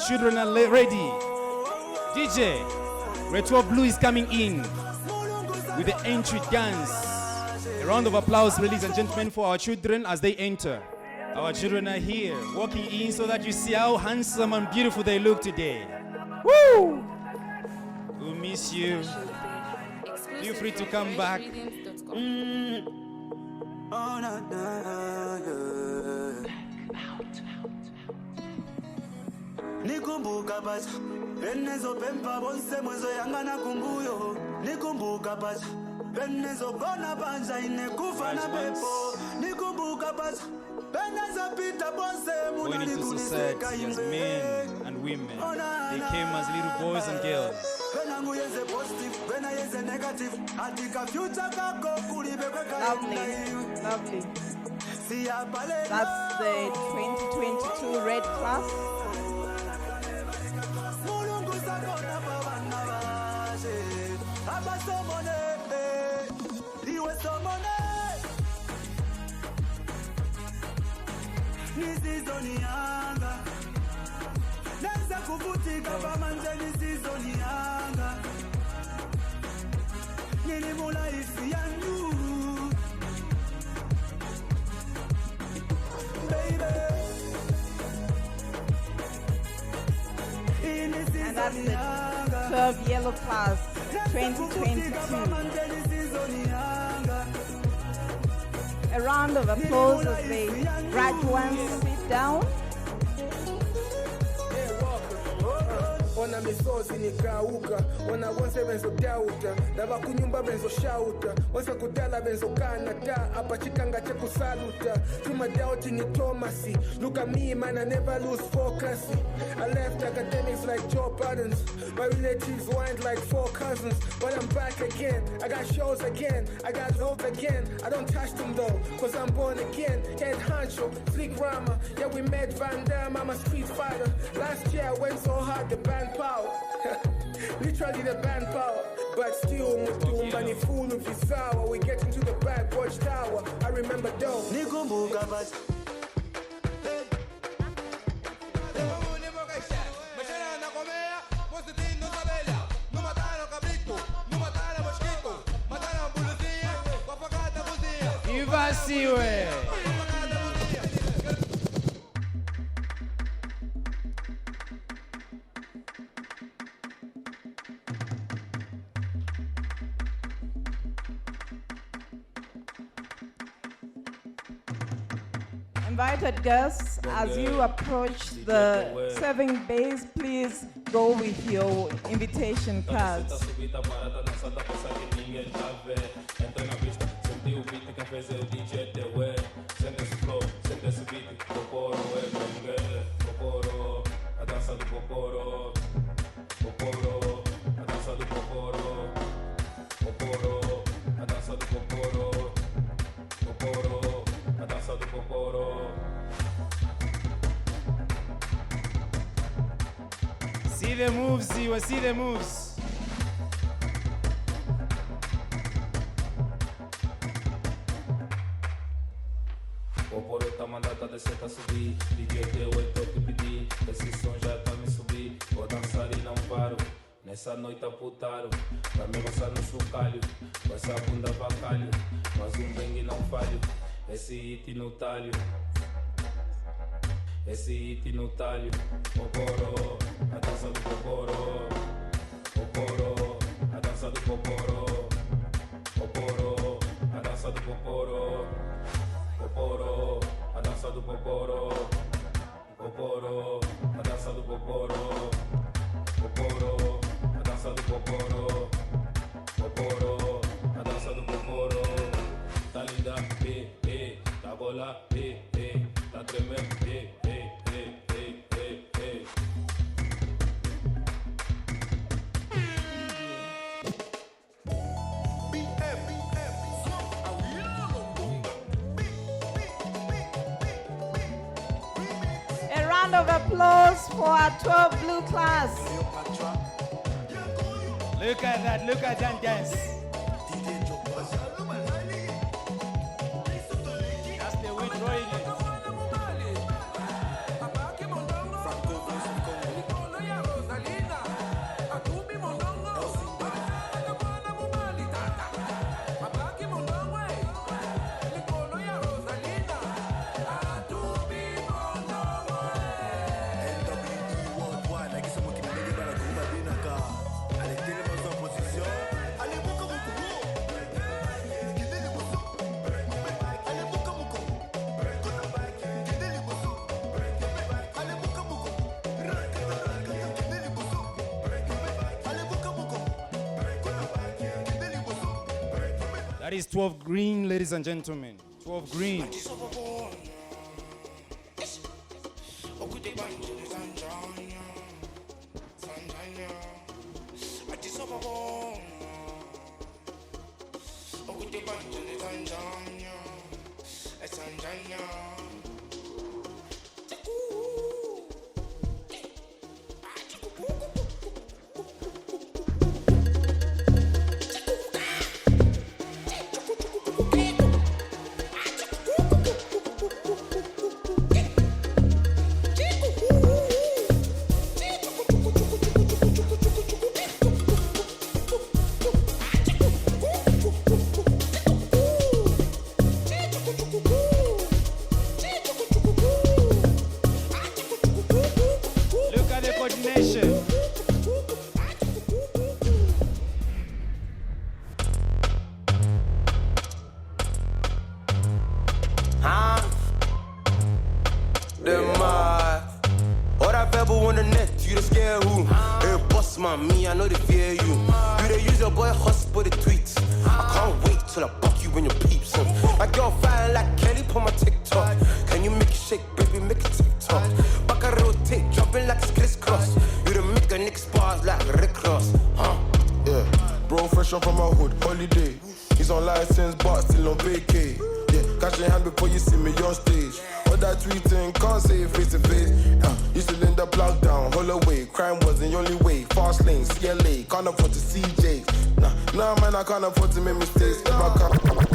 children are ready. DJ, Red 12 Blue is coming in with the entry dance. A round of applause, ladies and gentlemen, for our children as they enter. Our children are here, walking in so that you see how handsome and beautiful they look today. Woo! We'll miss you. Feel free to come back. Nikumbuka bacha benezo pempa bonse mwezo yangana kumbuyo nikumbuka bacha benezo gona banja inekufa na pepo nikumbuka bacha benezo pita bonse muna nikuliseka as men and women. They came as little boys and girls. Benangu yeze positive bena yeze negative atika future kako kulibe kweka. Lovely. That's the 2022 red class. And that's the 12 yellow class 2022. A round of applause as they graduates sit down. Ona misozi nikauka, ona wonse benzo dauta, daba kunyumba benzo shauta, wonse kudala benzo kanata, apa chikanga cheku saluta, tuma doubting ni Thomasi, look at me man I never lose focus, I left academics like Joe Buttons, my relatives wind like 4 cousins, but I'm back again, I got shows again, I got hope again, I don't touch them though, cause I'm born again, head honcho, flick rama, yeah we met Van Damme, I'm a street fighter, last year I went so hard the band power. Literally the band power. But still Mutumba ni full of his sour. We get into the back watchtower. I remember though Nikumbuka bacha Ivasiwe. Invited guests, as you approach the serving base, please go with your invitation cards. See the moves, Ziwa, see the moves. Poporo mandata de seta subir, DJ deu eu tô te pedir, esse som já tá me subir, vou dançar e não paro, nessa noite a putaro, pra me gostar no chocalho, vai ser a bunda bacalho, mas bengue não falho, esse hit no talho. Esse hit no talho, Poporo, a dança do Poporo, Poporo, a dança do Poporo, Poporo, a dança do Poporo, Poporo, a dança do Poporo, Poporo, a dança do Poporo, Poporo, a dança do Poporo, Poporo, a dança do Poporo, tá linda, tá bola, tá tremendo, Of applause for our 12 blue class. Look at that dance. That's the wind rolling it. That is 12 green, ladies and gentlemen. 12 green. Me, I know they fear you. You they use your boy hustle for the tweets. I can't wait till I buck you when your peeps. My girl fine like Kelly, put my TikTok. Can you make it shake, baby, make it TikTok. Back a rotate, jumping like it's crisscross. You the make a Nick bars like Rick Ross, huh? Yeah, bro, fresh off from my hood, holiday. He's on license, but still on vacay. Yeah, catch your hand before you see me on stage. All that tweeting, can't say it face to face. Used to lend the plug down, Holloway. Crime was the only way. Fast lane, CLA, can't afford to CJ. Nah, man, I can't afford to make mistakes. If I can't.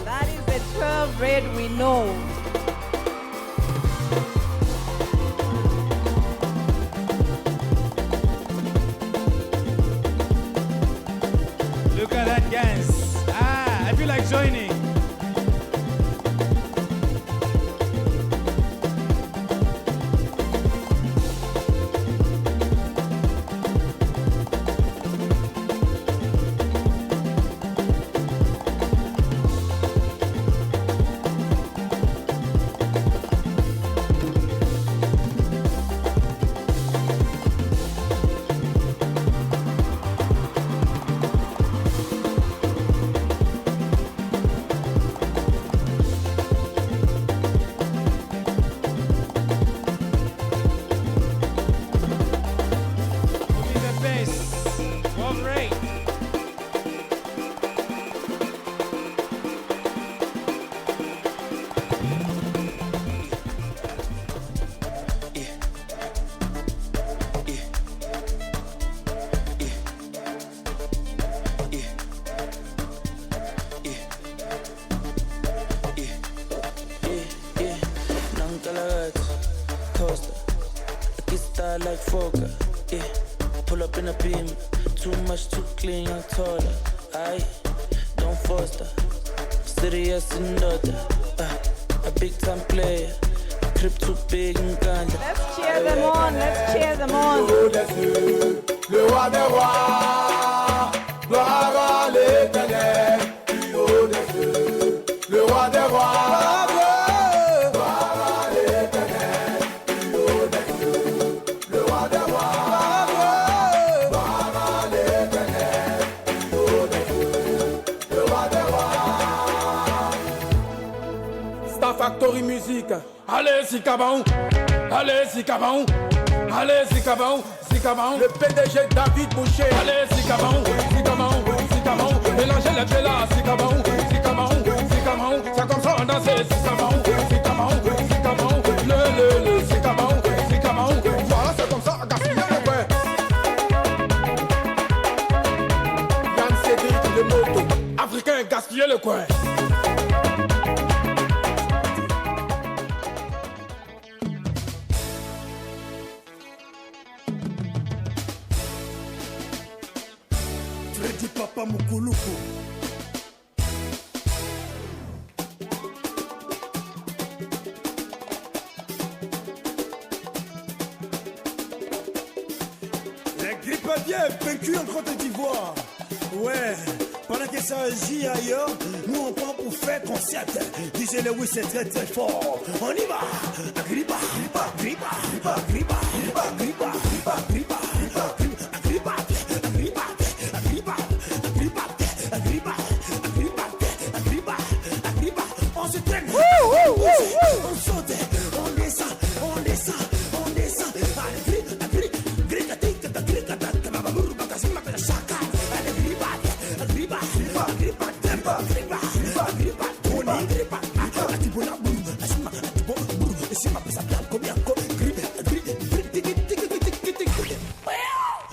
That is the 12 red we know. Look at that dance. I feel like joining. Like Fokker, yeah. Pull up in a beam, too much, too clean, I'm taller. Aye, don't foster. Serious and daughter, a big time player. Crib too big and ganja. Let's cheer them on, let's cheer them on. Le roi des rois, gloire à l'Éternel. Le roi des rois. Factory Music. musique. Allez, Zikaban. Allez, Zikaban. Allez, Zikaban. Zikaban. Le PDG David Boucher. Allez, Zikaban. Zikaban. Zikaban. Mélangez la tela. Zikaban. Zikaban. Zikaban. C'est comme ça on danse. Zikaban. Zikaban. Zikaban. Le Zikaban. Zikaban. Voilà, c'est comme ça. Gaspiller le coin. Yann Cédric le moto. Africain, gaspiller le coin. Freddy Papa Mukuluku. Les grippadiens vaincus en Côte d'Ivoire. Ouais, pendant que ça agit ailleurs, nous on prend pour faire concert. DJ Lewis c'est très très fort. On y va. Grippa, grippa, grippa, grippa, grippa, grippa, grippa, grippa, grippa, grippa, grippa, grippa, grippa, grippa, grippa, grippa, grippa. On se traîne, on saute, on descend, on descend, on descend. Allez, grippa,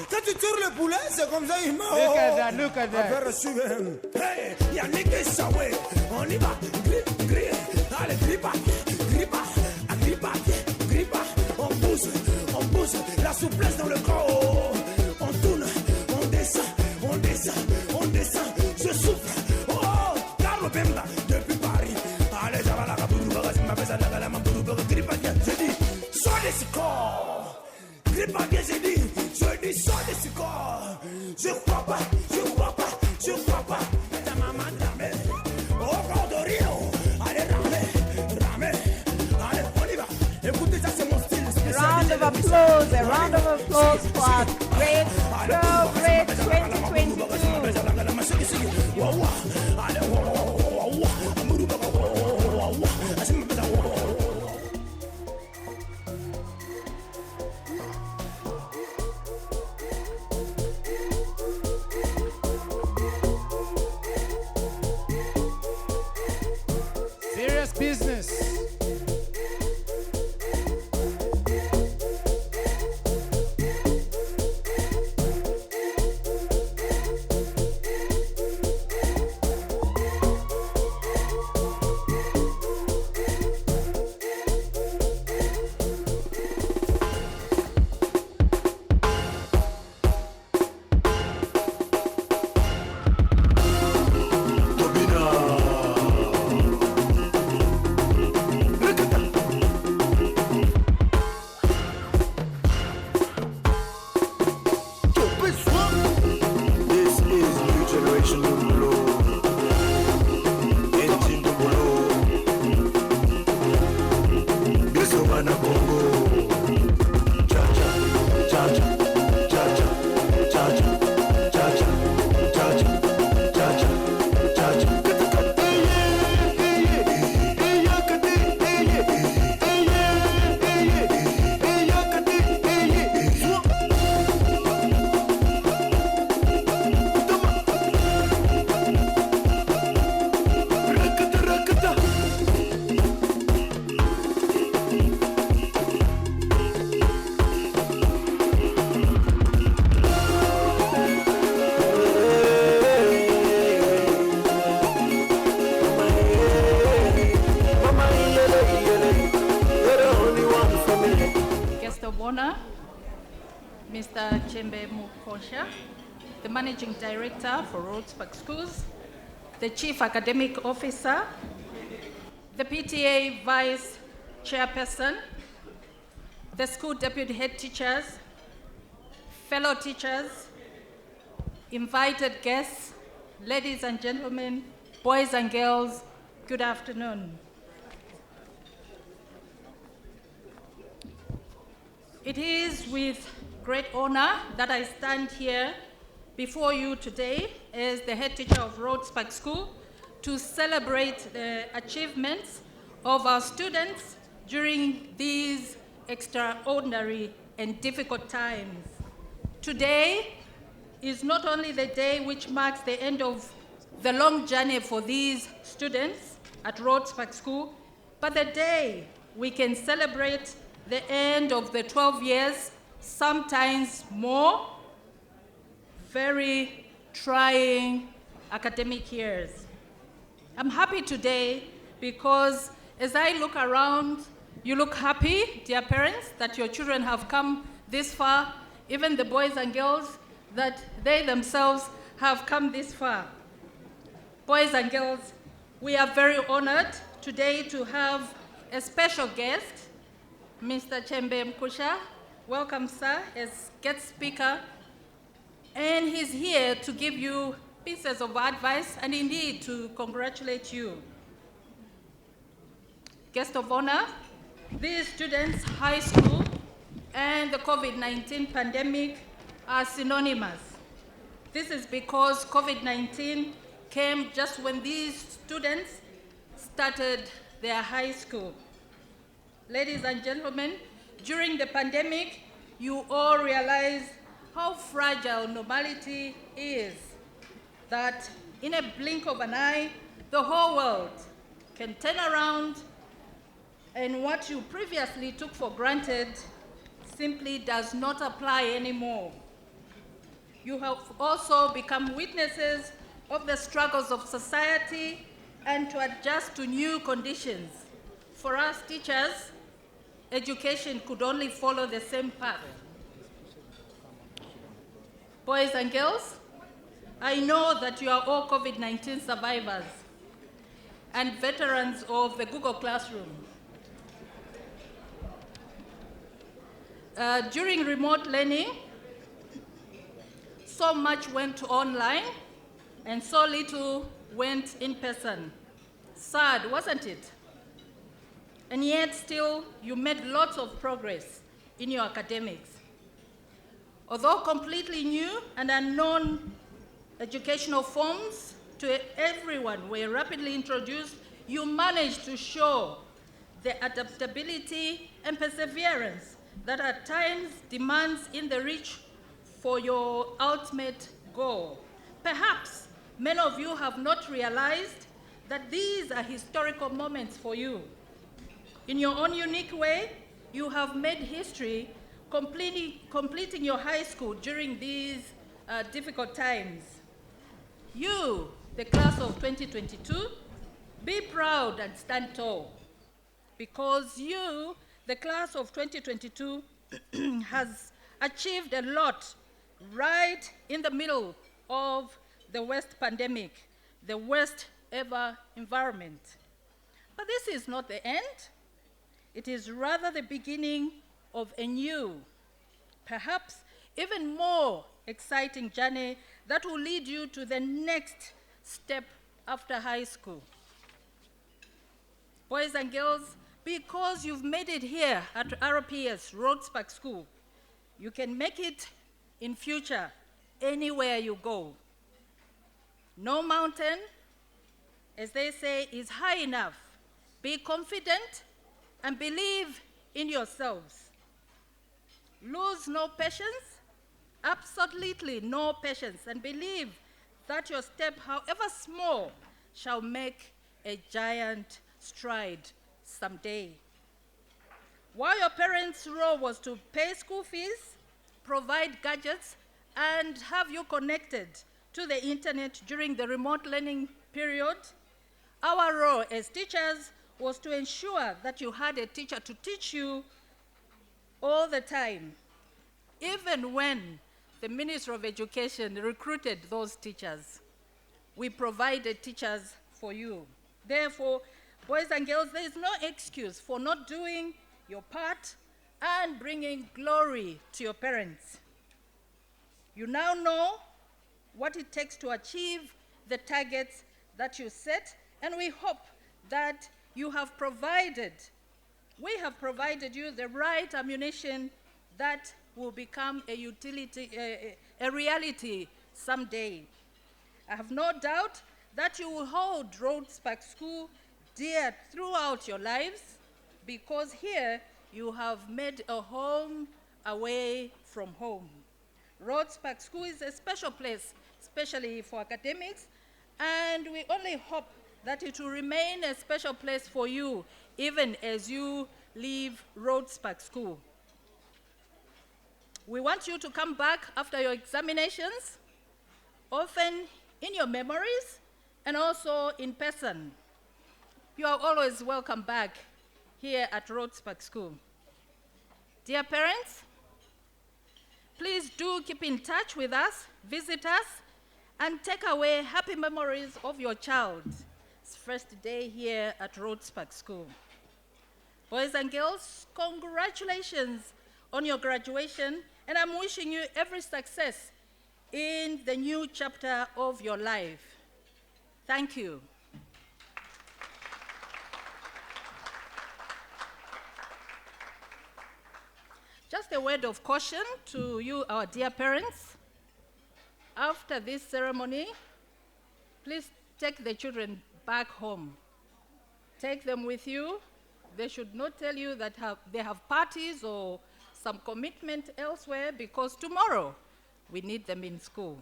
quand tu tires le poulet, c'est comme ça, il meurt. Look at that, look at that. Affaire suivante. Hey, Yannick et Sawé, on y va. Allez, grippa, grippa, grippa, grippa. On bouge, la souplesse dans le corps. On tourne, on descend, on descend, on descend. Je souffle. Oh, Carlo Bemba, depuis Paris. Allez, ça va la kabourou, bagasi, ma pesa, la gala, ma bourou, grippa, j'ai dit, sois des corps. Grippa, j'ai dit, je dis, sois des corps. Je crois pas, je crois pas, je crois pas. Ta maman ramène. Oh, Cordorio. Allez, ramène. Allez, on y va. Écoutez, ça, c'est mon style. Round of applause, a round of applause for Great Girl Great 2022. Serious business. Mr. Chembe Mukosha, the Managing Director for Rhodes Park Schools, the Chief Academic Officer, the PTA Vice Chairperson, the school deputy head teachers, fellow teachers, invited guests, ladies and gentlemen, boys and girls, good afternoon. It is with great honor that I stand here before you today as the head teacher of Rhodes Park School to celebrate the achievements of our students during these extraordinary and difficult times. Today is not only the day which marks the end of the long journey for these students at Rhodes Park School, but the day we can celebrate the end of the 12 years, sometimes more, very trying academic years. I'm happy today because as I look around, you look happy, dear parents, that your children have come this far, even the boys and girls, that they themselves have come this far. Boys and girls, we are very honored today to have a special guest, Mr. Chembe Mkusha. Welcome, sir, as guest speaker. And he's here to give you pieces of advice and indeed to congratulate you. Guest of honor, these students, high school, and the COVID-19 pandemic are synonymous. This is because COVID-19 came just when these students started their high school. Ladies and gentlemen, during the pandemic, you all realize how fragile normality is, that in a blink of an eye, the whole world can turn around and what you previously took for granted simply does not apply anymore. You have also become witnesses of the struggles of society and to adjust to new conditions. For us teachers, education could only follow the same path. Boys and girls, I know that you are all COVID-19 survivors and veterans of the Google Classroom. During remote learning, so much went online and so little went in person. Sad, wasn't it? And yet still, you made lots of progress in your academics. Although completely new and unknown educational forms to everyone were rapidly introduced, you managed to show the adaptability and perseverance that at times demands in the reach for your ultimate goal. Perhaps many of you have not realized that these are historical moments for you. In your own unique way, you have made history completing your high school during these difficult times. You, the class of 2022, be proud and stand tall, because you, the class of 2022, has achieved a lot right in the middle of the worst pandemic, the worst ever environment. But this is not the end. It is rather the beginning of a new, perhaps even more exciting journey that will lead you to the next step after high school. Boys and girls, because you've made it here at RPS, Rhodes Park School, you can make it in future anywhere you go. No mountain, as they say, is high enough. Be confident and believe in yourselves. Lose no patience, absolutely no patience, and believe that your step, however small, shall make a giant stride someday. While your parents' role was to pay school fees, provide gadgets, and have you connected to the internet during the remote learning period, our role as teachers was to ensure that you had a teacher to teach you all the time, even when the Ministry of Education recruited those teachers. We provided teachers for you. Therefore, boys and girls, there is no excuse for not doing your part and bringing glory to your parents. You now know what it takes to achieve the targets that you set, and we hope that we have provided you the right ammunition that will become a reality someday. I have no doubt that you will hold Rhodes Park School dear throughout your lives, because here you have made a home away from home. Rhodes Park School is a special place, especially for academics, and we only hope that it will remain a special place for you, even as you leave Rhodes Park School. We want you to come back after your examinations, often in your memories, and also in person. You are always welcome back here at Rhodes Park School. Dear parents, please do keep in touch with us, visit us, and take away happy memories of your child's first day here at Rhodes Park School. Boys and girls, congratulations on your graduation, and I'm wishing you every success in the new chapter of your life. Thank you. Just a word of caution to you, our dear parents. After this ceremony, please take the children back home. Take them with you. They should not tell you that they have parties or some commitment elsewhere, because tomorrow we need them in school.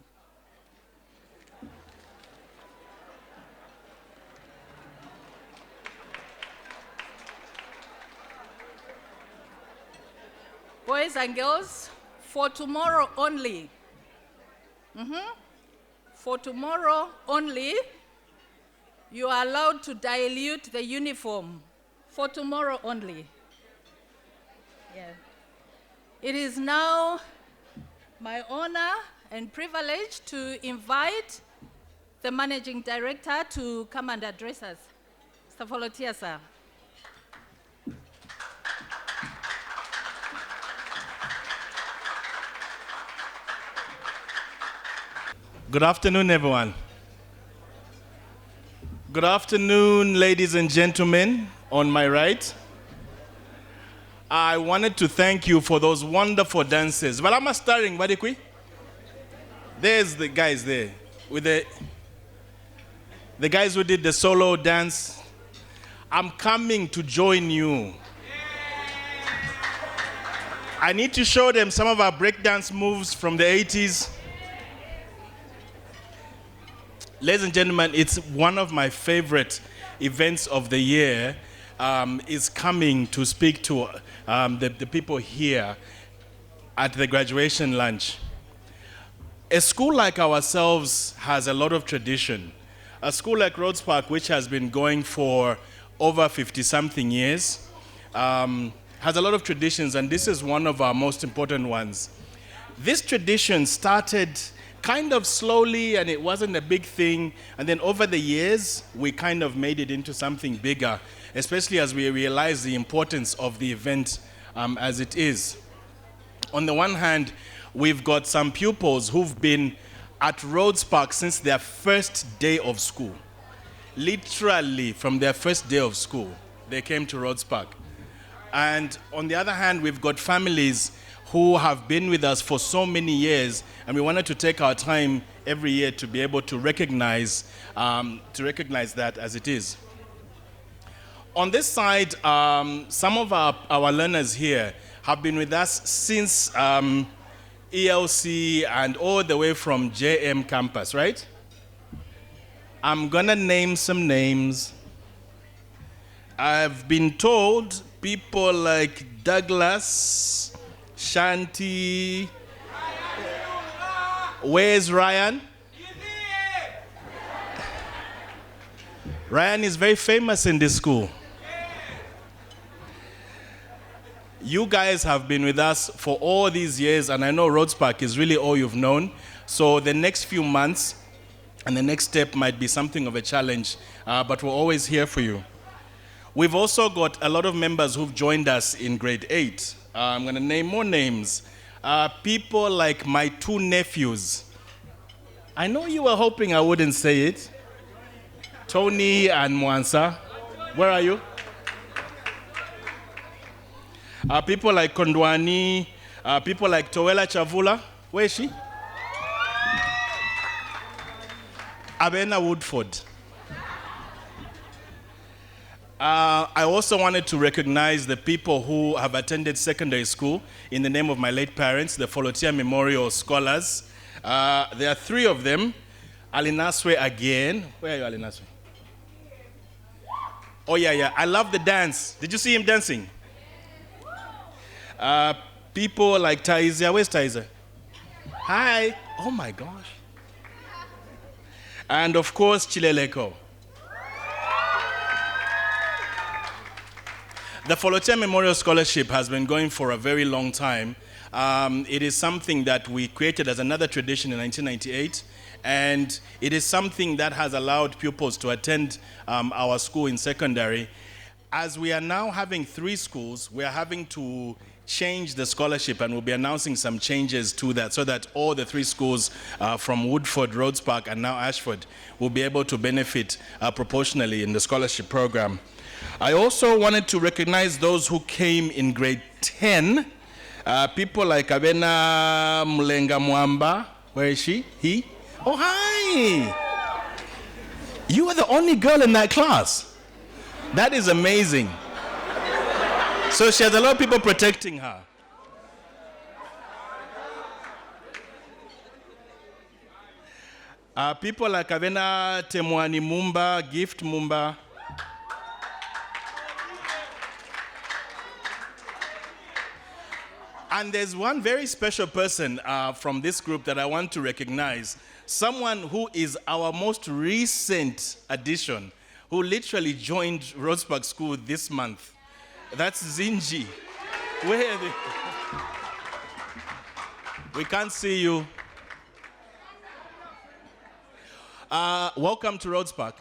Boys and girls, for tomorrow only. For tomorrow only, you are allowed to dilute the uniform. For tomorrow only. Yeah. It is now my honor and privilege to invite the managing director to come and address us. Mr. Volunteer, sir. Good afternoon, everyone. Good afternoon, ladies and gentlemen on my right. I wanted to thank you for those wonderful dances. But I'm starting, Badikwi. There's the guys there with the guys who did the solo dance. I'm coming to join you. I need to show them some of our breakdance moves from the 80s. Ladies and gentlemen, it's one of my favorite events of the year. Is coming to speak to the people here at the graduation lunch. A school like ourselves has a lot of tradition. A school like Rhodes Park, which has been going for over 50-something years, has a lot of traditions, and this is one of our most important ones. This tradition started kind of slowly, and it wasn't a big thing. And then over the years, we kind of made it into something bigger, especially as we realized the importance of the event as it is. On the one hand, we've got some pupils who've been at Rhodes Park since their first day of school. Literally, from their first day of school, they came to Rhodes Park. And on the other hand, we've got families who have been with us for so many years, and we wanted to take our time every year to be able to recognize that as it is. On this side, some of our learners here have been with us since ELC and all the way from JM campus, right? I'm gonna name some names. I've been told people like Douglas, Shanti. Where's Ryan? Ryan is very famous in this school. You guys have been with us for all these years, and I know Rhodes Park is really all you've known. So the next few months and the next step might be something of a challenge, but we're always here for you. We've also got a lot of members who've joined us in grade 8. I'm going to name more names. People like my two nephews. I know you were hoping I wouldn't say it. Tony and Mwansa. Where are you? People like Kondwani. People like Towela Chavula. Where is she? Abena Woodford. I also wanted to recognize the people who have attended secondary school in the name of my late parents, the Folotia Memorial Scholars. There are 3 of them. Alinaswe again. Where are you, Alinaswe? Oh, yeah. I love the dance. Did you see him dancing? People like Taiza. Where's Taiza? Hi. Oh, my gosh. And, of course, Chileleko. The Folotia Memorial Scholarship has been going for a very long time. It is something that we created as another tradition in 1998, and it is something that has allowed pupils to attend our school in secondary. As we are now having 3 schools, we are having to change the scholarship, and we'll be announcing some changes to that so that all the 3 schools from Woodford, Rhodes Park, and now Ashford will be able to benefit proportionally in the scholarship program. I also wanted to recognize those who came in grade 10. People like Abena Mulenga Mwamba. Where is she? He? Oh, hi! You are the only girl in that class. That is amazing. So she has a lot of people protecting her. People like Abena Temwani Mumba, Gift Mumba. And there's one very special person from this group that I want to recognize. Someone who is our most recent addition, who literally joined Rhodes Park School this month. That's Zinji. Where are they? We can't see you. Welcome to Rhodes Park.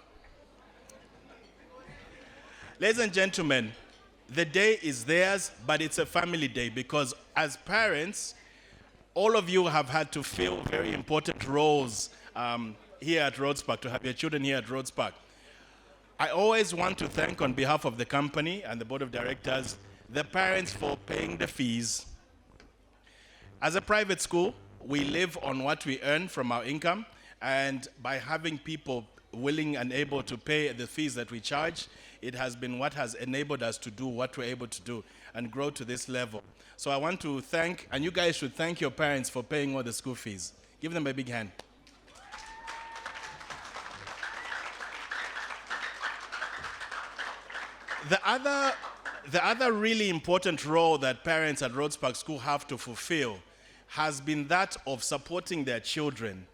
Ladies and gentlemen, the day is theirs, but it's a family day because as parents, all of you have had to fill very important roles here at Rhodes Park, to have your children here at Rhodes Park. I always want to thank, on behalf of the company and the board of directors, the parents for paying the fees. As a private school, we live on what we earn from our income, and by having people willing and able to pay the fees that we charge, it has been what has enabled us to do what we're able to do and grow to this level. So I want to thank, and you guys should thank your parents for paying all the school fees. Give them a big hand. The other really important role that parents at Rhodes Park School have to fulfill has been that of supporting their children.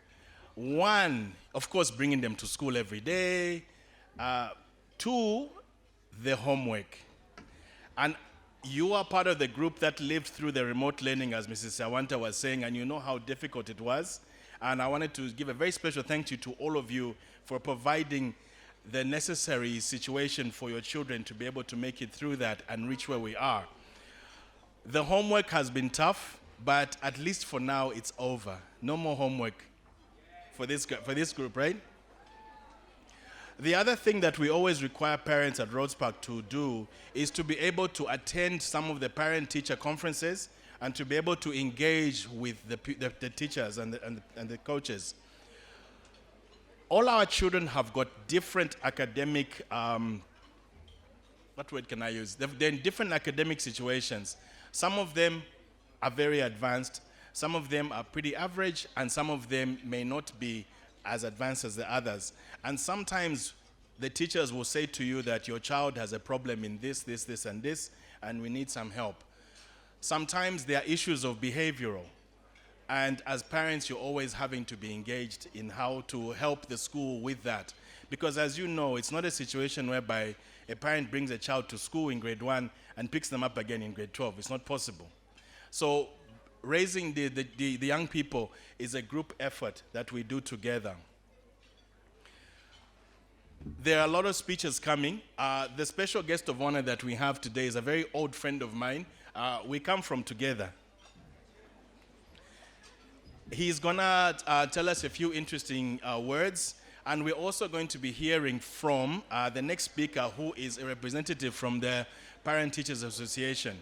One, of course, bringing them to school every day. 2, the homework. And you are part of the group that lived through the remote learning, as Mrs. Sawanta was saying, and you know how difficult it was. And I wanted to give a very special thank you to all of you for providing the necessary situation for your children to be able to make it through that and reach where we are. The homework has been tough, but at least for now, it's over. No more homework for this group, right? The other thing that we always require parents at Rhodes Park to do is to be able to attend some of the parent-teacher conferences and to be able to engage with the teachers and the coaches. All our children have got different academic, what word can I use? They're in different academic situations. Some of them are very advanced, some of them are pretty average, and some of them may not be as advanced as the others. And sometimes the teachers will say to you that your child has a problem in this, and this, and we need some help. Sometimes there are issues of behavioral. And as parents, you're always having to be engaged in how to help the school with that. Because as you know, it's not a situation whereby a parent brings a child to school in grade 1 and picks them up again in grade 12. It's not possible. So raising the young people is a group effort that we do together. There are a lot of speeches coming. The special guest of honor that we have today is a very old friend of mine. We come from together. He's gonna tell us a few interesting words, and we're also going to be hearing from the next speaker, who is a representative from the Parent Teachers Association.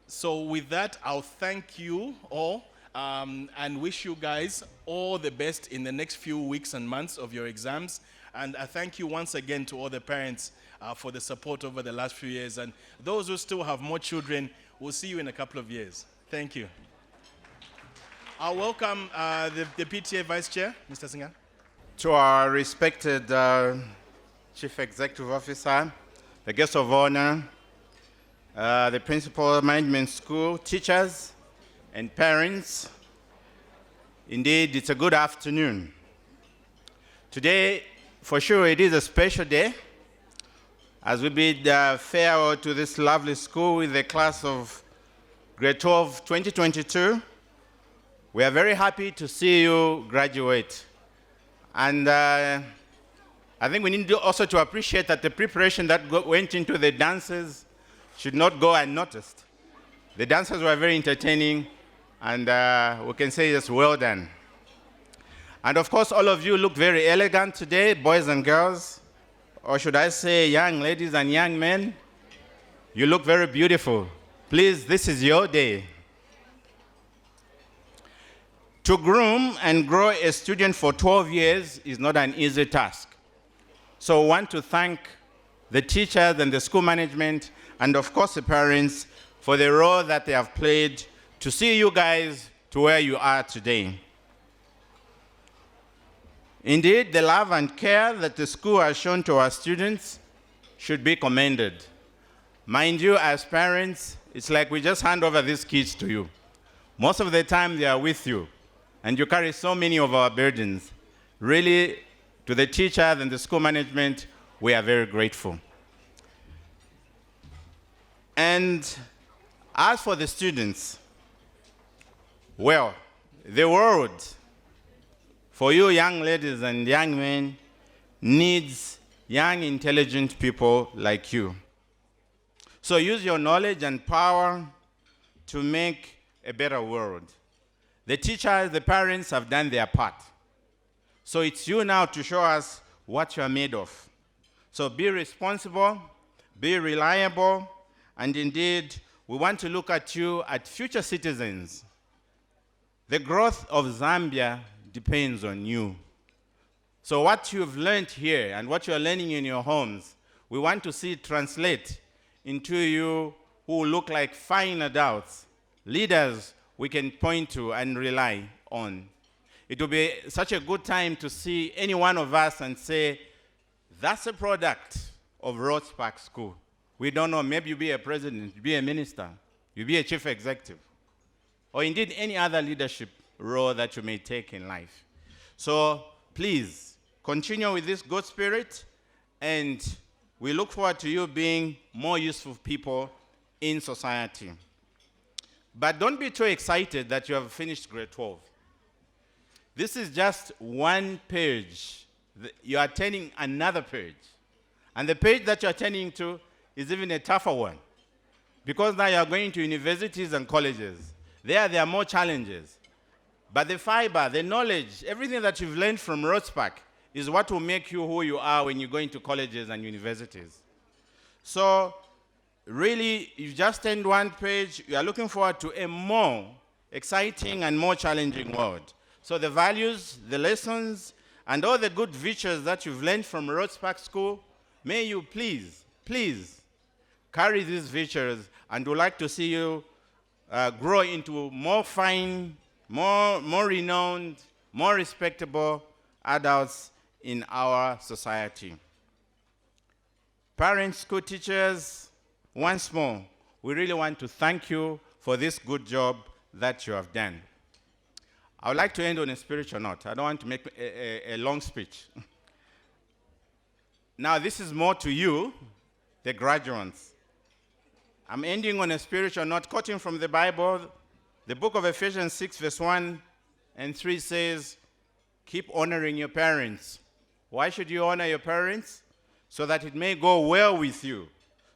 So with that, I'll thank you all and wish you guys all the best in the next few weeks and months of your exams. And I thank you once again to all the parents for the support over the last few years. And those who still have more children, we'll see you in a couple of years. Thank you. I'll welcome the PTA Vice Chair, Mr. Singer. To our respected Chief Executive Officer, the guest of honor, the principal management school, teachers, and parents. Indeed, it's a good afternoon. Today, for sure, it is a special day as we bid farewell to this lovely school with the class of grade 12 2022. We are very happy to see you graduate. And I think we need also to appreciate that the preparation that went into the dances should not go unnoticed. The dances were very entertaining, and we can say it's well done. And of course, all of you look very elegant today, boys and girls, or should I say young ladies and young men. You look very beautiful. Please, this is your day. To groom and grow a student for 12 years is not an easy task. So I want to thank the teachers and the school management, and of course the parents, for the role that they have played to see you guys to where you are today. Indeed, the love and care that the school has shown to our students should be commended. Mind you, as parents, it's like we just hand over these kids to you. Most of the time they are with you, and you carry so many of our burdens. Really, to the teachers and the school management, we are very grateful. And as for the students, well, the world, for you young ladies and young men, needs young, intelligent people like you. So use your knowledge and power to make a better world. The teachers, the parents have done their part. So it's you now to show us what you are made of. So be responsible, be reliable, and indeed, we want to look at you as future citizens. The growth of Zambia depends on you. So what you've learned here and what you're learning in your homes, we want to see it translate into you who look like fine adults, leaders we can point to and rely on. It will be such a good time to see any one of us and say, that's a product of Rhodes Park School. We don't know, maybe you'll be a president, you'll be a minister, you'll be a chief executive, or indeed any other leadership role that you may take in life. So please, continue with this good spirit, and we look forward to you being more useful people in society. But don't be too excited that you have finished grade 12. This is just one page. You are turning another page. And the page that you are turning to is even a tougher one. Because now you are going to universities and colleges. There are more challenges. But the fiber, the knowledge, everything that you've learned from Rhodes Park is what will make you who you are when you go into colleges and universities. So really, you've just turned one page. You are looking forward to a more exciting and more challenging world. So the values, the lessons, and all the good virtues that you've learned from Rhodes Park School, may you please, please carry these virtues, and would like to see you grow into more fine, more renowned, more respectable adults in our society. Parents, school teachers, once more, we really want to thank you for this good job that you have done. I would like to end on a spiritual note. I don't want to make a long speech. Now, this is more to you, the graduates. I'm ending on a spiritual note, quoting from the Bible. The book of Ephesians 6, verse 1 and 3 says, keep honoring your parents. Why should you honor your parents? So that it may go well with you,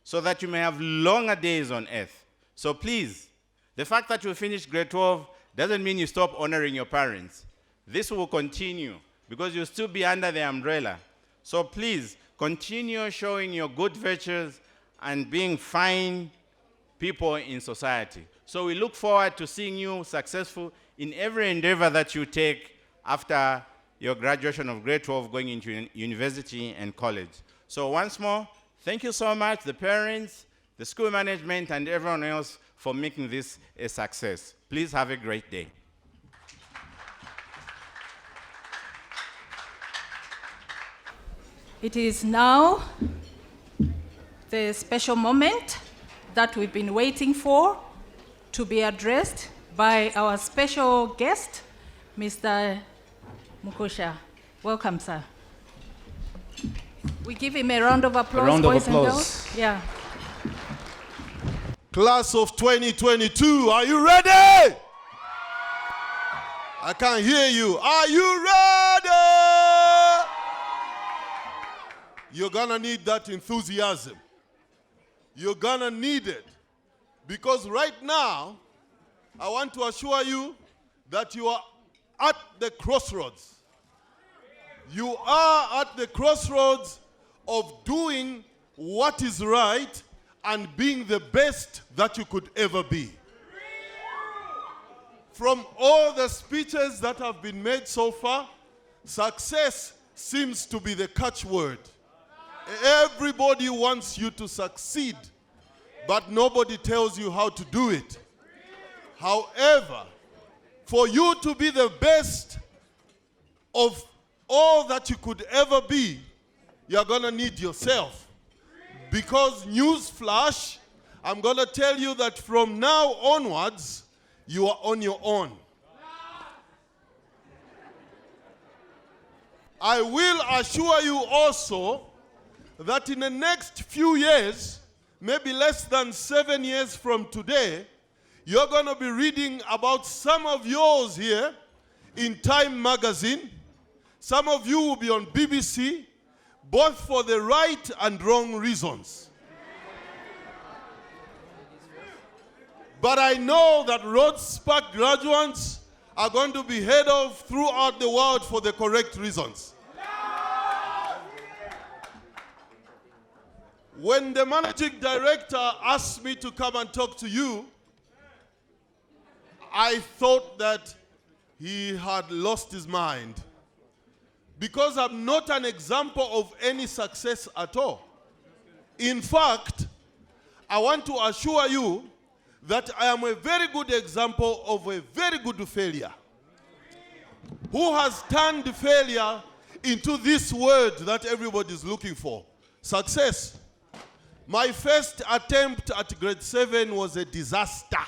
so that you may have longer days on earth. So please, the fact that you finished grade 12 doesn't mean you stop honoring your parents. This will continue because you'll still be under the umbrella. So please, continue showing your good virtues and being fine people in society. So we look forward to seeing you successful in every endeavor that you take after your graduation of grade 12 going into university and college. So once more, thank you so much, the parents, the school management, and everyone else for making this a success. Please have a great day. It is now the special moment that we've been waiting for to be addressed by our special guest, Mr. Mukusha. Welcome, sir. We give him a round of applause. A round of boys and applause. girls. Yeah. Class of 2022, are you ready? I can't hear you. Are you ready? You're gonna need that enthusiasm. You're gonna need it. Because right now, I want to assure you that you are at the crossroads. You are at the crossroads of doing what is right and being the best that you could ever be. From all the speeches that have been made so far, success seems to be the catchword. Everybody wants you to succeed, but nobody tells you how to do it. However, for you to be the best of all that you could ever be, you're gonna need yourself. Because newsflash, I'm gonna tell you that from now onwards, you are on your own. I will assure you also that in the next few years, maybe less than 7 years from today, you're going to be reading about some of yours here in Time magazine. Some of you will be on BBC, both for the right and wrong reasons. But I know that Rhodes Spark graduates are going to be heard of throughout the world for the correct reasons. When the managing director asked me to come and talk to you, I thought that he had lost his mind. Because I'm not an example of any success at all. In fact, I want to assure you that I am a very good example of a very good failure. Who has turned failure into this word that everybody is looking for? Success. My first attempt at grade 7 was a disaster.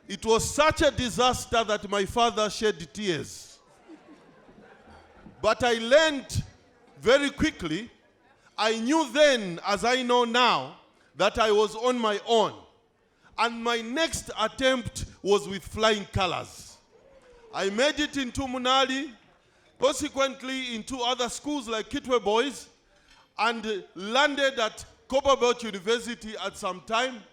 It was such a disaster that my father shed tears. But I learned very quickly. I knew then, as I know now, that I was on my own. And my next attempt was with flying colors. I made it into Munali, consequently into other schools like Kitwe Boys, and landed at Copperbelt University at some time.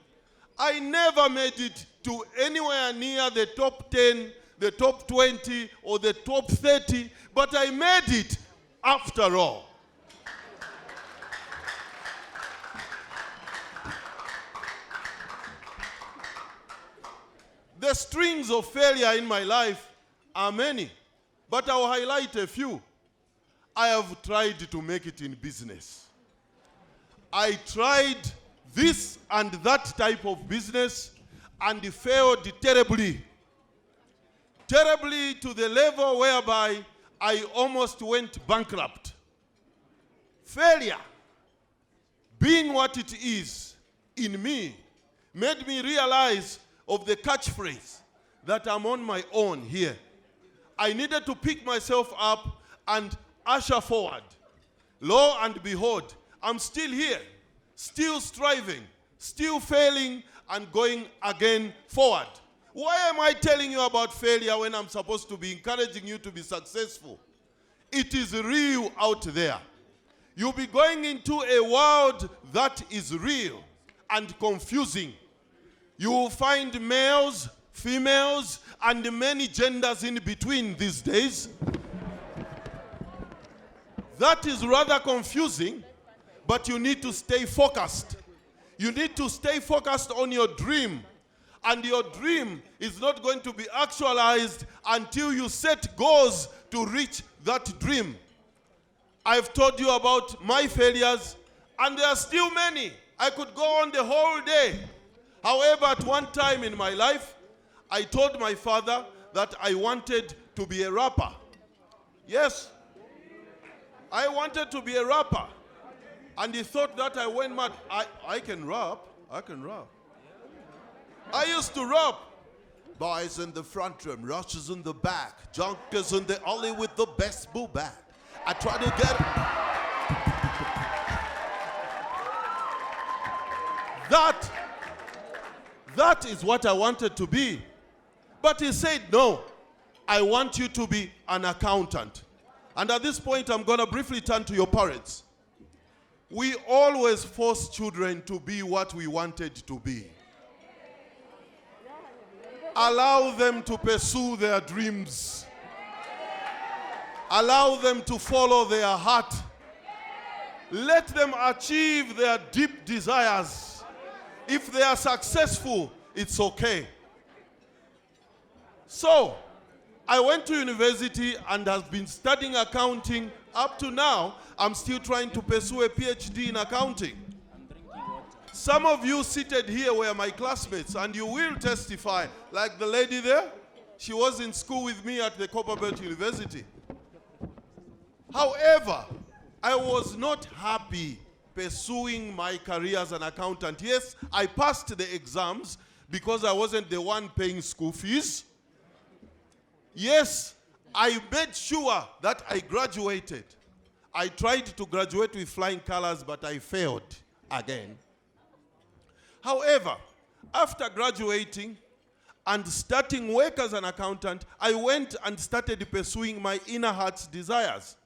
I never made it to anywhere near the top 10, the top 20, or the top 30, but I made it after all. The strings of failure in my life are many, but I'll highlight a few. I have tried to make it in business. I tried this and that type of business and failed terribly. Terribly to the level whereby I almost went bankrupt. Failure, being what it is in me, made me realize of the catchphrase that I'm on my own here. I needed to pick myself up and usher forward. Lo and behold, I'm still here, still striving, still failing, and going again forward. Why am I telling you about failure when I'm supposed to be encouraging you to be successful? It is real out there. You'll be going into a world that is real and confusing. You will find males, females, and many genders in between these days. That is rather confusing, but you need to stay focused. You need to stay focused on your dream And your dream is not going to be actualized until you set goals to reach that dream. I've told you about my failures, and there are still many. I could go on the whole day. However, at one time in my life, I told my father that I wanted to be a rapper. Yes, I wanted to be a rapper. And he thought that I went mad. I can rap. I can rap. I used to rap. Boys in the front room, rushes in the back, junkers in the alley with the best boo bag. I try to get that is what I wanted to be. But he said, no, I want you to be an accountant. And at this point, I'm going to briefly turn to your parents. We always force children to be what we wanted to be. Allow them to pursue their dreams. Allow them to follow their heart. Let them achieve their deep desires. If they are successful, it's okay. So, I went to university and have been studying accounting. Up to now, I'm still trying to pursue a PhD in accounting. Some of you seated here were my classmates, and you will testify, like the lady there. She was in school with me at the Copperbelt University. However, I was not happy pursuing my career as an accountant. Yes, I passed the exams because I wasn't the one paying school fees. Yes, I made sure that I graduated. I tried to graduate with flying colors, but I failed again. However, after graduating and starting work as an accountant, I went and started pursuing my inner heart's desires.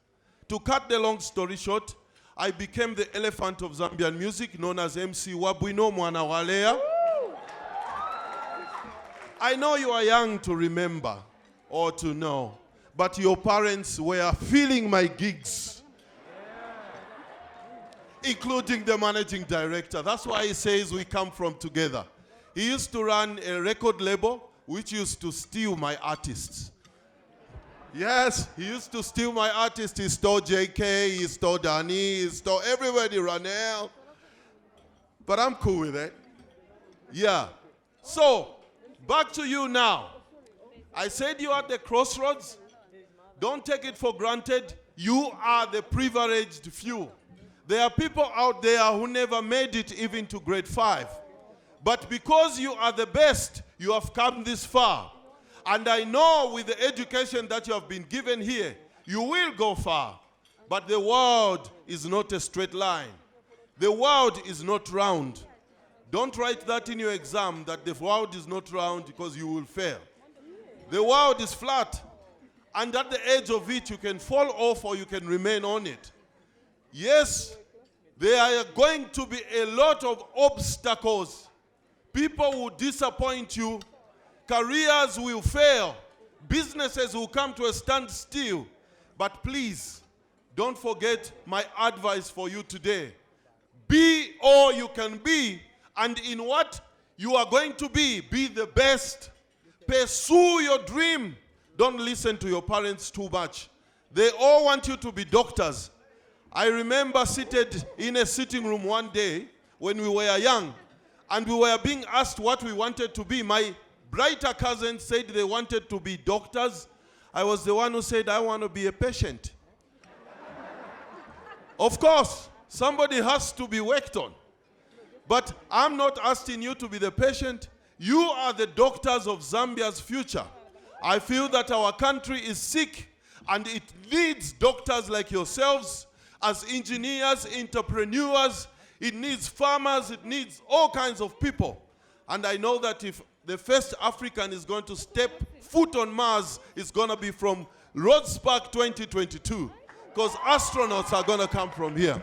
To cut the long story short, I became the elephant of Zambian music, known as MC Wabwino Mwana Walea. I know you are young to remember or to know, but your parents were feeling my gigs, including the managing director. That's why he says we come from together. He used to run a record label which used to steal my artists. Yes, he used to steal my artists. He stole JK, he stole Danny, he stole everybody, Ranel. But I'm cool with it. Yeah. So, back to you now. I said you're at the crossroads. Don't take it for granted. You are the privileged few. There are people out there who never made it even to grade 5. But because you are the best, you have come this far. And I know with the education that you have been given here, you will go far. But the world is not a straight line. The world is not round. Don't write that in your exam, that the world is not round, because you will fail. The world is flat. And at the edge of it, you can fall off or you can remain on it. Yes, there are going to be a lot of obstacles. People will disappoint you. Careers will fail. Businesses will come to a standstill. But please, don't forget my advice for you today. Be all you can be, and in what you are going to be the best. Pursue your dream. Don't listen to your parents too much. They all want you to be doctors. I remember seated in a sitting room one day when we were young, and we were being asked what we wanted to be. My brighter cousins said they wanted to be doctors. I was the one who said, I want to be a patient. Of course, somebody has to be worked on. But I'm not asking you to be the patient. You are the doctors of Zambia's future. I feel that our country is sick, and it needs doctors like yourselves as engineers, entrepreneurs. It needs farmers. It needs all kinds of people. And I know that if the first African is going to step foot on Mars, it's going to be from Rhodes Park 2022, because astronauts are going to come from here.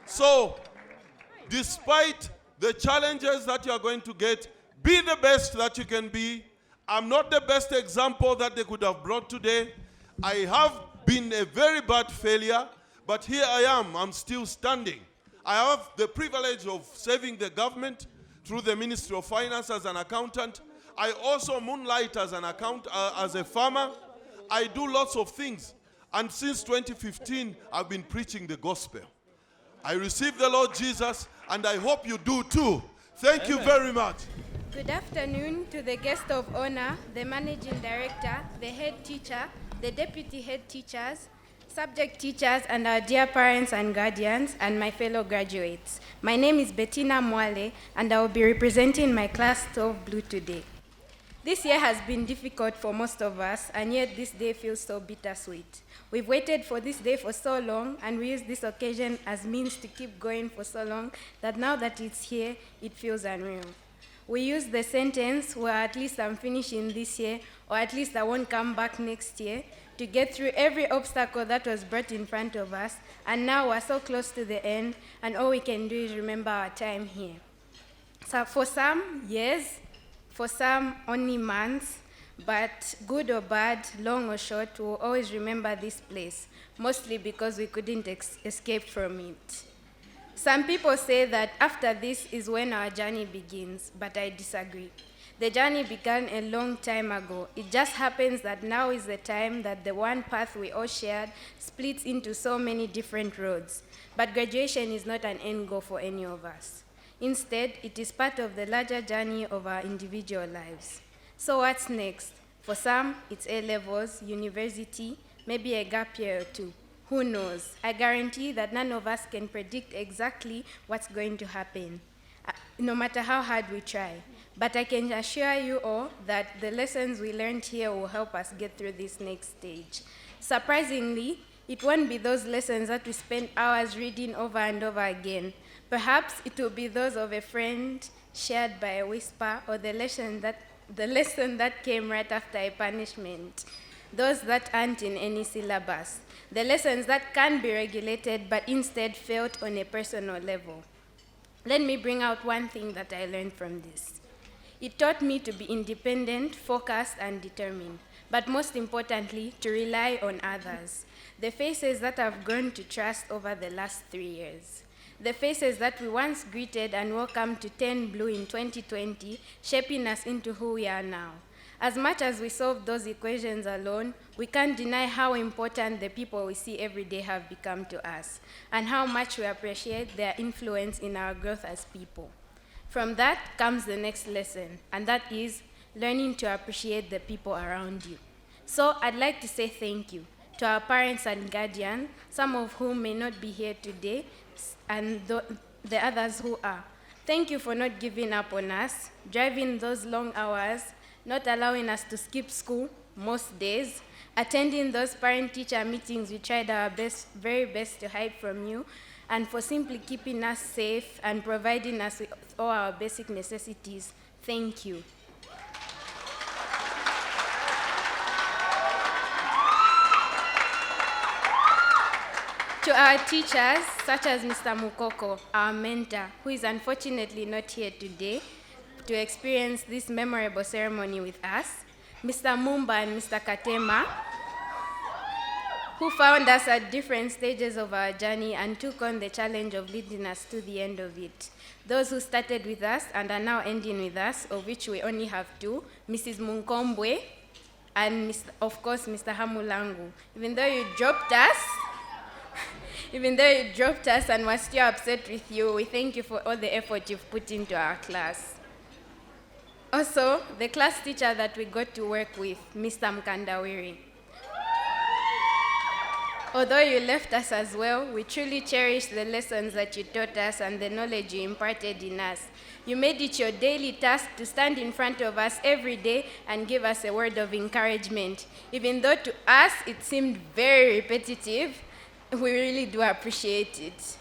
So, despite the challenges that you are going to get, be the best that you can be. I'm not the best example that they could have brought today. I have been a very bad failure, but here I am. I'm still standing. I have the privilege of serving the government, through the Ministry of Finance as an accountant. I also moonlight as an as a farmer. I do lots of things. And since 2015, I've been preaching the gospel. I received the Lord Jesus, and I hope you do too. Thank you very much. Good afternoon to the guest of honor, the managing director, the head teacher, the deputy head teachers, subject teachers, and our dear parents and guardians, and my fellow graduates. My name is Bettina Mwale, and I will be representing my class 12 Blue today. This year has been difficult for most of us, and yet this day feels so bittersweet. We've waited for this day for so long, and we use this occasion as means to keep going for so long that now that it's here, it feels unreal. We use the sentence, well, at least I'm finishing this year, or at least I won't come back next year, to get through every obstacle that was brought in front of us, and now we're so close to the end, and all we can do is remember our time here. So for some, years, for some, only months, but good or bad, long or short, we'll always remember this place, mostly because we couldn't escape from it. Some people say that after this is when our journey begins, but I disagree. The journey began a long time ago. It just happens that now is the time that the one path we all shared splits into so many different roads. But graduation is not an end goal for any of us. Instead, it is part of the larger journey of our individual lives. So what's next? For some, it's A-levels, university, maybe a gap year or two. Who knows? I guarantee that none of us can predict exactly what's going to happen, no matter how hard we try. But I can assure you all that the lessons we learned here will help us get through this next stage. Surprisingly, it won't be those lessons that we spend hours reading over and over again. Perhaps it will be those of a friend shared by a whisper, or the lesson that came right after a punishment. Those that aren't in any syllabus. The lessons that can be regulated but instead felt on a personal level. Let me bring out one thing that I learned from this. It taught me to be independent, focused, and determined, but most importantly, to rely on others. The faces that I've grown to trust over the last 3 years. The faces that we once greeted and welcomed to 10 Blue in 2020, shaping us into who we are now. As much as we solve those equations alone, we can't deny how important the people we see every day have become to us, and how much we appreciate their influence in our growth as people. From that comes the next lesson, and that is learning to appreciate the people around you. So I'd like to say thank you to our parents and guardians, some of whom may not be here today, and the others who are. Thank you for not giving up on us, driving those long hours, not allowing us to skip school most days, attending those parent-teacher meetings we tried our very best to hide from you, and for simply keeping us safe and providing us with all our basic necessities. Thank you. To our teachers, such as Mr. Mukoko, our mentor, who is unfortunately not here today to experience this memorable ceremony with us, Mr. Mumba and Mr. Katema, who found us at different stages of our journey and took on the challenge of leading us to the end of it. Those who started with us and are now ending with us, of which we only have two, Mrs. Munkombwe and, of course, Mr. Hamulangu. Even though you dropped us and were still upset with you, we thank you for all the effort you've put into our class. Also, the class teacher that we got to work with, Mr. Mkandawiri. Although you left us as well, we truly cherish the lessons that you taught us and the knowledge you imparted in us. You made it your daily task to stand in front of us every day and give us a word of encouragement. Even though to us it seemed very repetitive, we really do appreciate it.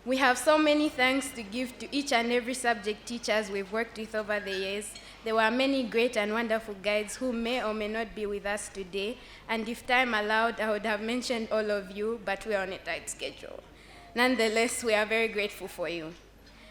We have so many thanks to give to each and every subject teachers we've worked with over the years. There were many great and wonderful guides who may or may not be with us today, and if time allowed, I would have mentioned all of you, but we're on a tight schedule. Nonetheless, we are very grateful for you.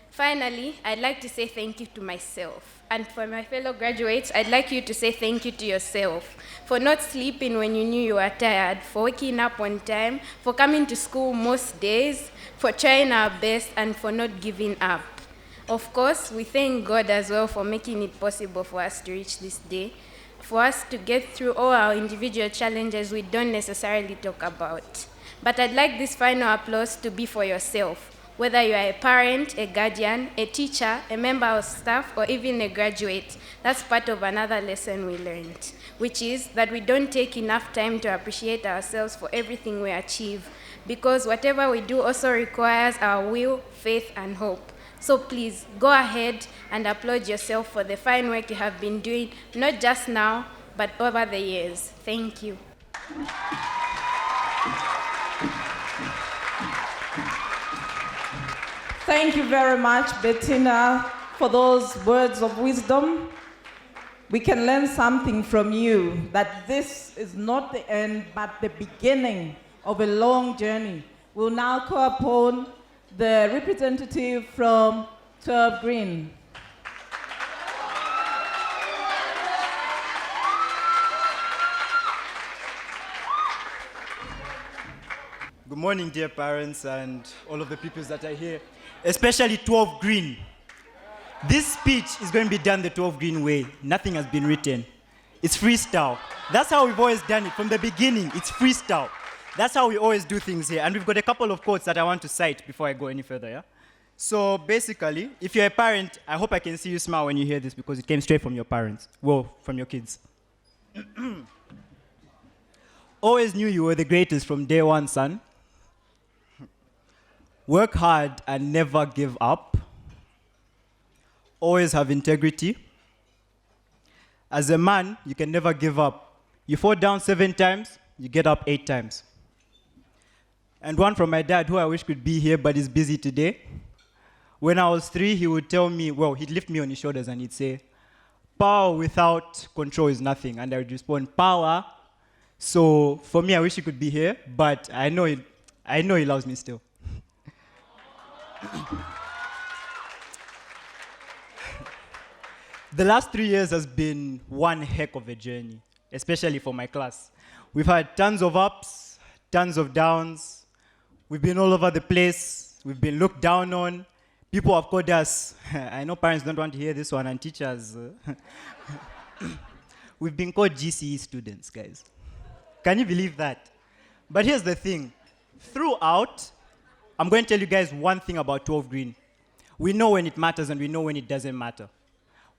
Finally, I'd like to say thank you to myself. And for my fellow graduates, I'd like you to say thank you to yourself for not sleeping when you knew you were tired, for waking up on time, for coming to school most days, for trying our best, and for not giving up. Of course, we thank God as well for making it possible for us to reach this day, for us to get through all our individual challenges we don't necessarily talk about. But I'd like this final applause to be for yourself, whether you are a parent, a guardian, a teacher, a member of staff, or even a graduate. That's part of another lesson we learned, which is that we don't take enough time to appreciate ourselves for everything we achieve, because whatever we do also requires our will, faith, and hope. So please, go ahead and applaud yourself for the fine work you have been doing, not just now, but over the years. Thank you. Thank you very much, Bettina, for those words of wisdom. We can learn something from you, that this is not the end, but the beginning of a long journey. We'll now call upon the representative from 12 Green. Good morning, dear parents and all of the people that are here, especially 12 Green. This speech is going to be done the 12 Green way. Nothing has been written. It's freestyle. That's how we've always done it from the beginning. It's freestyle. That's how we always do things here. And we've got a couple of quotes that I want to cite before I go any further, yeah? So basically, if you're a parent, I hope I can see you smile when you hear this because it came straight from your parents. Well, from your kids. Always knew you were the greatest from day one, son. Work hard and never give up. Always have integrity. As a man, you can never give up. You fall down 7 times, you get up 8 times. And one from my dad, who I wish could be here, but is busy today. When I was 3, he would tell me, well, he'd lift me on his shoulders and he'd say, power without control is nothing. And I would respond, power. So for me, I wish he could be here, but I know he loves me still. The last 3 years has been one heck of a journey, especially for my class. We've had tons of ups, tons of downs. We've been all over the place. We've been looked down on. People have called us. I know parents don't want to hear this one, and teachers. We've been called GCE students, guys. Can you believe that? But here's the thing. Throughout, I'm going to tell you guys one thing about 12 Green. We know when it matters and we know when it doesn't matter.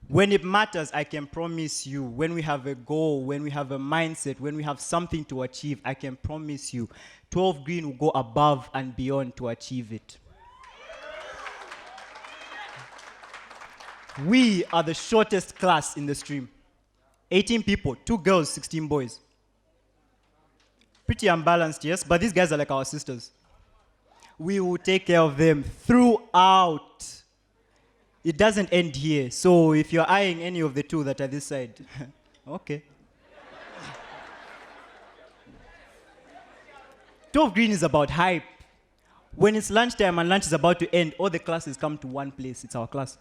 When it matters, I can promise you, when we have a goal, when we have a mindset, when we have something to achieve, I can promise you, 12 Green will go above and beyond to achieve it. We are the shortest class in the stream. 18 people, 2 girls, 16 boys. Pretty unbalanced, yes, but these guys are like our sisters. We will take care of them throughout. It doesn't end here. So if you're eyeing any of the 2 that are this side, okay. 12 Green is about hype. When it's lunchtime and lunch is about to end, all the classes come to one place. It's our class.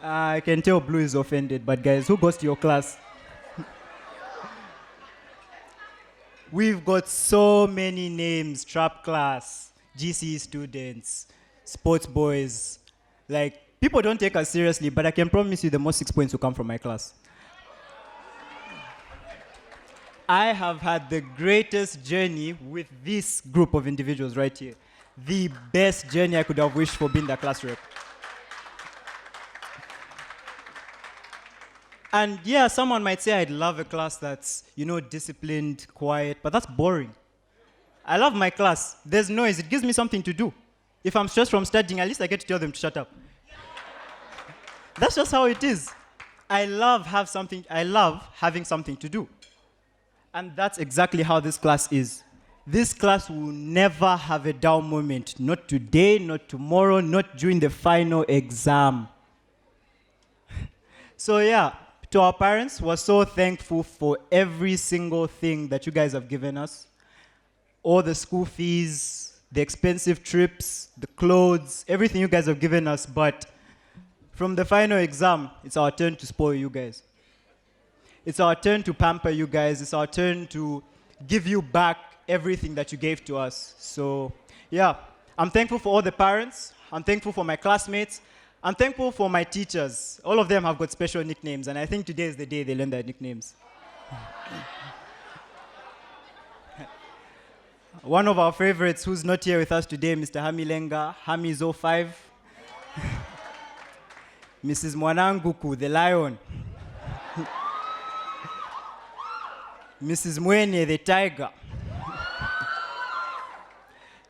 I can tell Blue is offended, but guys, who goes to your class? We've got so many names: trap class, GCE students, sports boys. Like, people don't take us seriously, but I can promise you the most 6 points will come from my class. I have had the greatest journey with this group of individuals right here. The best journey I could have wished for being the class rep. And yeah, someone might say I'd love a class that's, disciplined, quiet, but that's boring. I love my class. There's noise. It gives me something to do. If I'm stressed from studying, at least I get to tell them to shut up. That's just how it is. I love having something to do. And that's exactly how this class is. This class will never have a down moment. Not today, not tomorrow, not during the final exam. So yeah, to our parents, we're so thankful for every single thing that you guys have given us. All the school fees, the expensive trips, the clothes, everything you guys have given us. But from the final exam, it's our turn to spoil you guys. It's our turn to pamper you guys. It's our turn to give you back everything that you gave to us. So Yeah, I'm thankful for all the parents. I'm thankful for my classmates. I'm thankful for my teachers. All of them have got special nicknames, and I think today is the day they learn their nicknames. One of our favorites who's not here with us today, Mr. Hamilenga, Hamizo5. Mrs. Mwananguku, the lion. Mrs. Mwene, the tiger.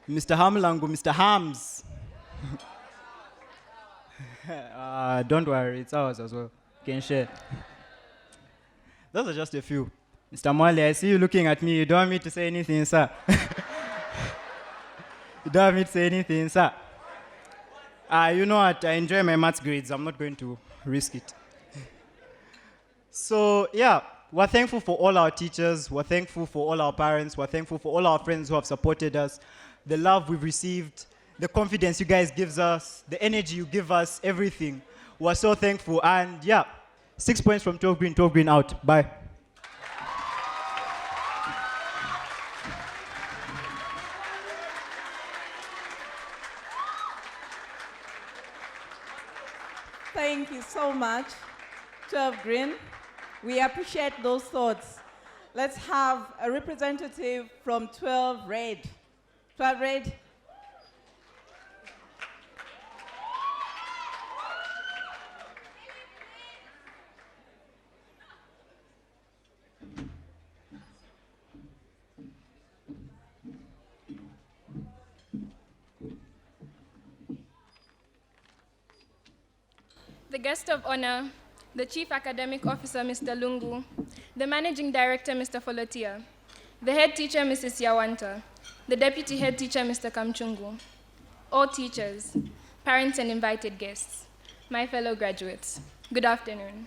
Mr. Hamlangu, Mr. Hams. Don't worry, it's ours as well. Can share. Those are just a few. Mr. Mwale, I see you looking at me. You don't want me to say anything, sir. You don't want me to say anything, sir. You know what? I enjoy my maths grades. I'm not going to risk it. So, yeah, we're thankful for all our teachers. We're thankful for all our parents. We're thankful for all our friends who have supported us, the love we've received, the confidence you guys give us, the energy you give us, everything. We're so thankful. And, yeah, 6 points from 12 green out. Bye. Thank you so much, 12 Green. We appreciate those thoughts. Let's have a representative from 12 Red. 12 Red. The guest of honor, the Chief Academic Officer, Mr. Lungu, the Managing Director, Mr. Folotia, the Head Teacher, Mrs. Yawanta, the Deputy Head Teacher, Mr. Kamchungu, all teachers, parents, and invited guests, my fellow graduates, good afternoon.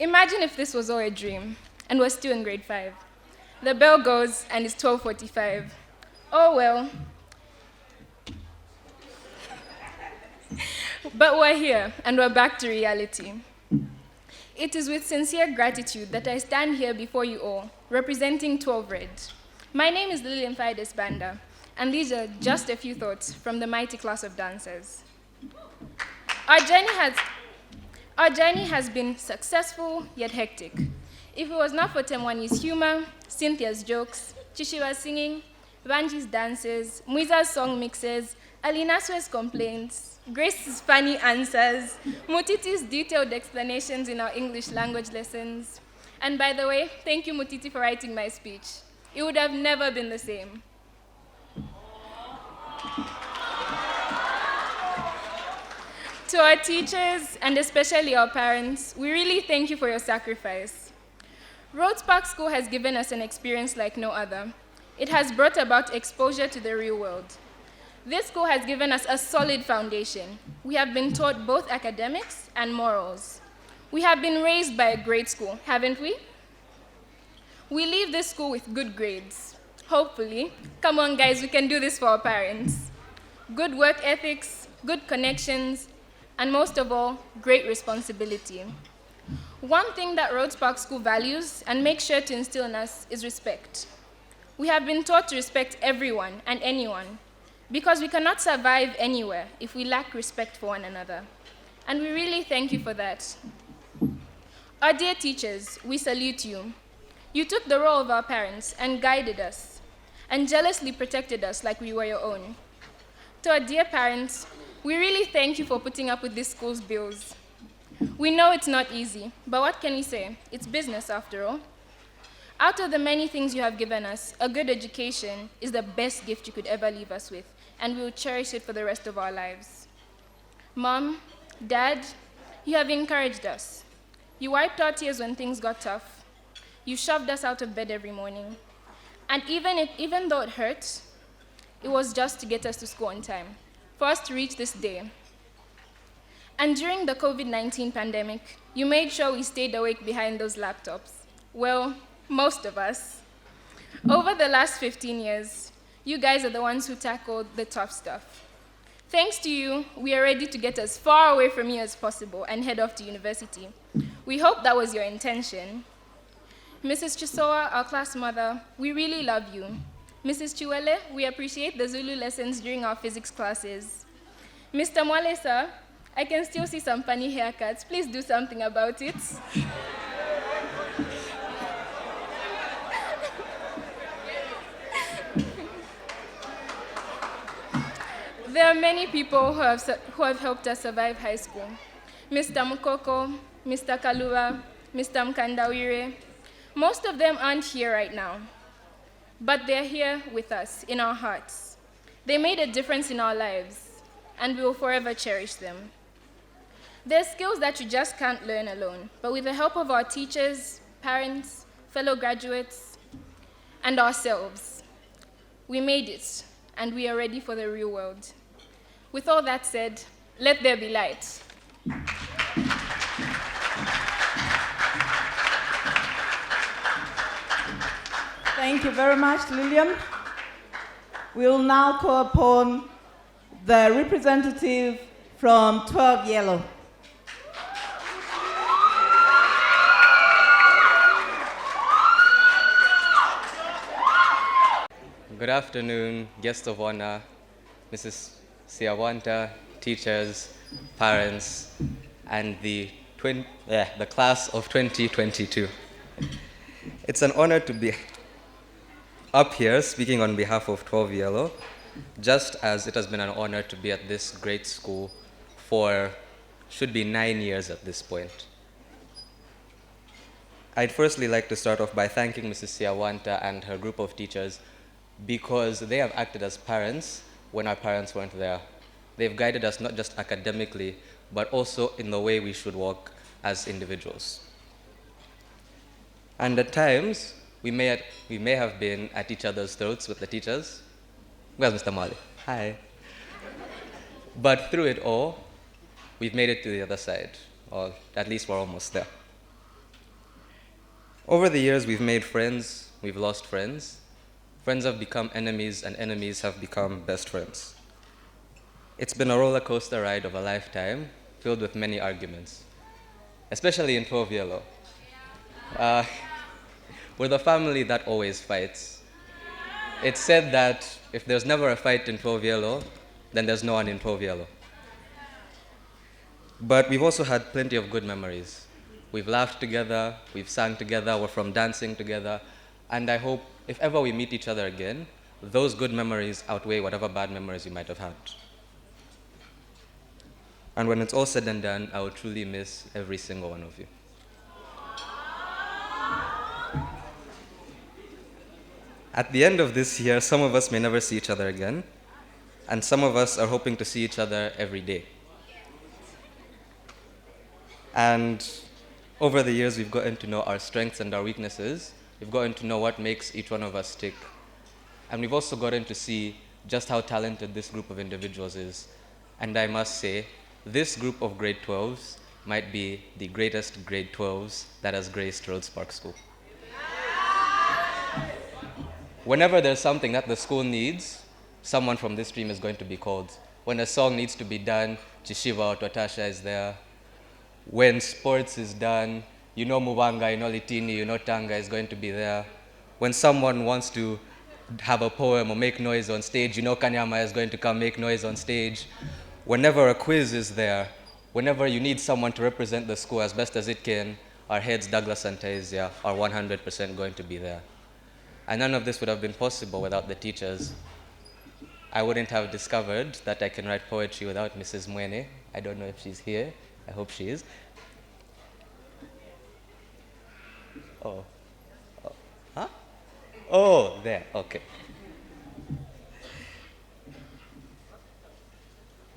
Imagine if this was all a dream, and we're still in grade 5. The bell goes, and it's 12:45. Oh well. But we're here, and we're back to reality. It is with sincere gratitude that I stand here before you all, representing 12 Red. My name is Lillian Fides Banda, and these are just a few thoughts from the mighty class of dancers. Our journey has been successful, yet hectic. If it was not for Temwani's humor, Cynthia's jokes, Chishiwa's singing, Vanji's dances, Muiza's song mixes, Alinaswe's complaints, Grace's funny answers, Mutiti's detailed explanations in our English language lessons. And by the way, thank you, Mutiti, for writing my speech. It would have never been the same. To our teachers, and especially our parents, we really thank you for your sacrifice. Rhodes Park School has given us an experience like no other. It has brought about exposure to the real world. This school has given us a solid foundation. We have been taught both academics and morals. We have been raised by a great school, haven't we? We leave this school with good grades. Hopefully. Come on, guys, we can do this for our parents. Good work ethics, good connections, and most of all, great responsibility. One thing that Rhodes Park School values and makes sure to instill in us is respect. We have been taught to respect everyone and anyone, because we cannot survive anywhere if we lack respect for one another. And we really thank you for that. Our dear teachers, we salute you. You took the role of our parents and guided us, and jealously protected us like we were your own. To our dear parents, we really thank you for putting up with this school's bills. We know it's not easy, but what can we say? It's business after all. Out of the many things you have given us, a good education is the best gift you could ever leave us with, and we will cherish it for the rest of our lives. Mom, Dad, you have encouraged us. You wiped our tears when things got tough. You shoved us out of bed every morning. And even though it hurt, it was just to get us to school on time, for us to reach this day. And during the COVID-19 pandemic, you made sure we stayed awake behind those laptops. Well, most of us. Over the last 15 years, you guys are the ones who tackled the tough stuff. Thanks to you, we are ready to get as far away from you as possible and head off to university. We hope that was your intention. Mrs. Chisoa, our class mother, we really love you. Mrs. Chiwele, we appreciate the Zulu lessons during our physics classes. Mr. Mwale, sir, I can still see some funny haircuts. Please do something about it. There are many people who have helped us survive high school. Mr. Mukoko, Mr. Kalua, Mr. Mkandawire. Most of them aren't here right now, but they're here with us in our hearts. They made a difference in our lives, and we will forever cherish them. There are skills that you just can't learn alone, but with the help of our teachers, parents, fellow graduates, and ourselves, we made it, and we are ready for the real world. With all that said, let there be light. Thank you very much, Lillian. We will now call upon the representative from 12 Yellow. Good afternoon, guest of honor, Mrs. Siawanta, teachers, parents, and the class of 2022. It's an honor to be up here speaking on behalf of 12 Yellow, just as it has been an honor to be at this great school for, should be 9 years at this point. I'd firstly like to start off by thanking Mrs. Siawanta and her group of teachers because they have acted as parents when our parents weren't there. They've guided us not just academically, but also in the way we should walk as individuals. And at times, we may have been at each other's throats with the teachers. Where's Mr. Mali? Hi. But through it all, we've made it to the other side, or at least we're almost there. Over the years, we've made friends, we've lost friends. Friends have become enemies, and enemies have become best friends. It's been a roller coaster ride of a lifetime, filled with many arguments, especially in 12 Yellow. We're the family that always fights. It's said that if there's never a fight in 12 Yellow, then there's no one in 12 Yellow. But we've also had plenty of good memories. We've laughed together, we've sang together, we're from dancing together, and I hope if ever we meet each other again, those good memories outweigh whatever bad memories you might have had. And when it's all said and done, I will truly miss every single one of you. At the end of this year, some of us may never see each other again, and some of us are hoping to see each other every day. And over the years, we've gotten to know our strengths and our weaknesses. We've gotten to know what makes each one of us tick. And we've also gotten to see just how talented this group of individuals is. And I must say, this group of grade 12s might be the greatest grade 12s that has graced Rhodes Park School. Whenever there's something that the school needs, someone from this stream is going to be called. When a song needs to be done, Chishiva or Twatasha is there. When sports is done, you know Mubanga, you know Litini, you know Tanga is going to be there. When someone wants to have a poem or make noise on stage, you know Kanyama is going to come make noise on stage. Whenever a quiz is there, whenever you need someone to represent the school as best as it can, our heads, Douglas and Taisia, are 100% going to be there. And none of this would have been possible without the teachers. I wouldn't have discovered that I can write poetry without Mrs. Mwene. I don't know if she's here. I hope she is. Oh. Huh? Oh, there. Okay.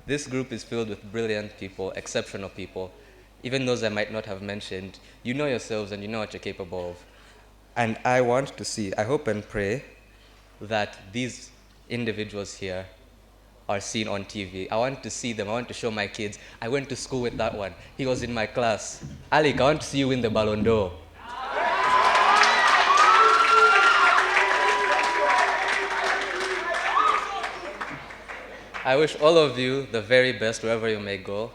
This group is filled with brilliant people, exceptional people. Even those I might not have mentioned, you know yourselves and you know what you're capable of. And I want to see, I hope and pray that these individuals here are seen on TV. I want to see them. I want to show my kids. I went to school with that one. He was in my class. Alec, I want to see you win the Ballon d'Or. I wish all of you the very best wherever you may go.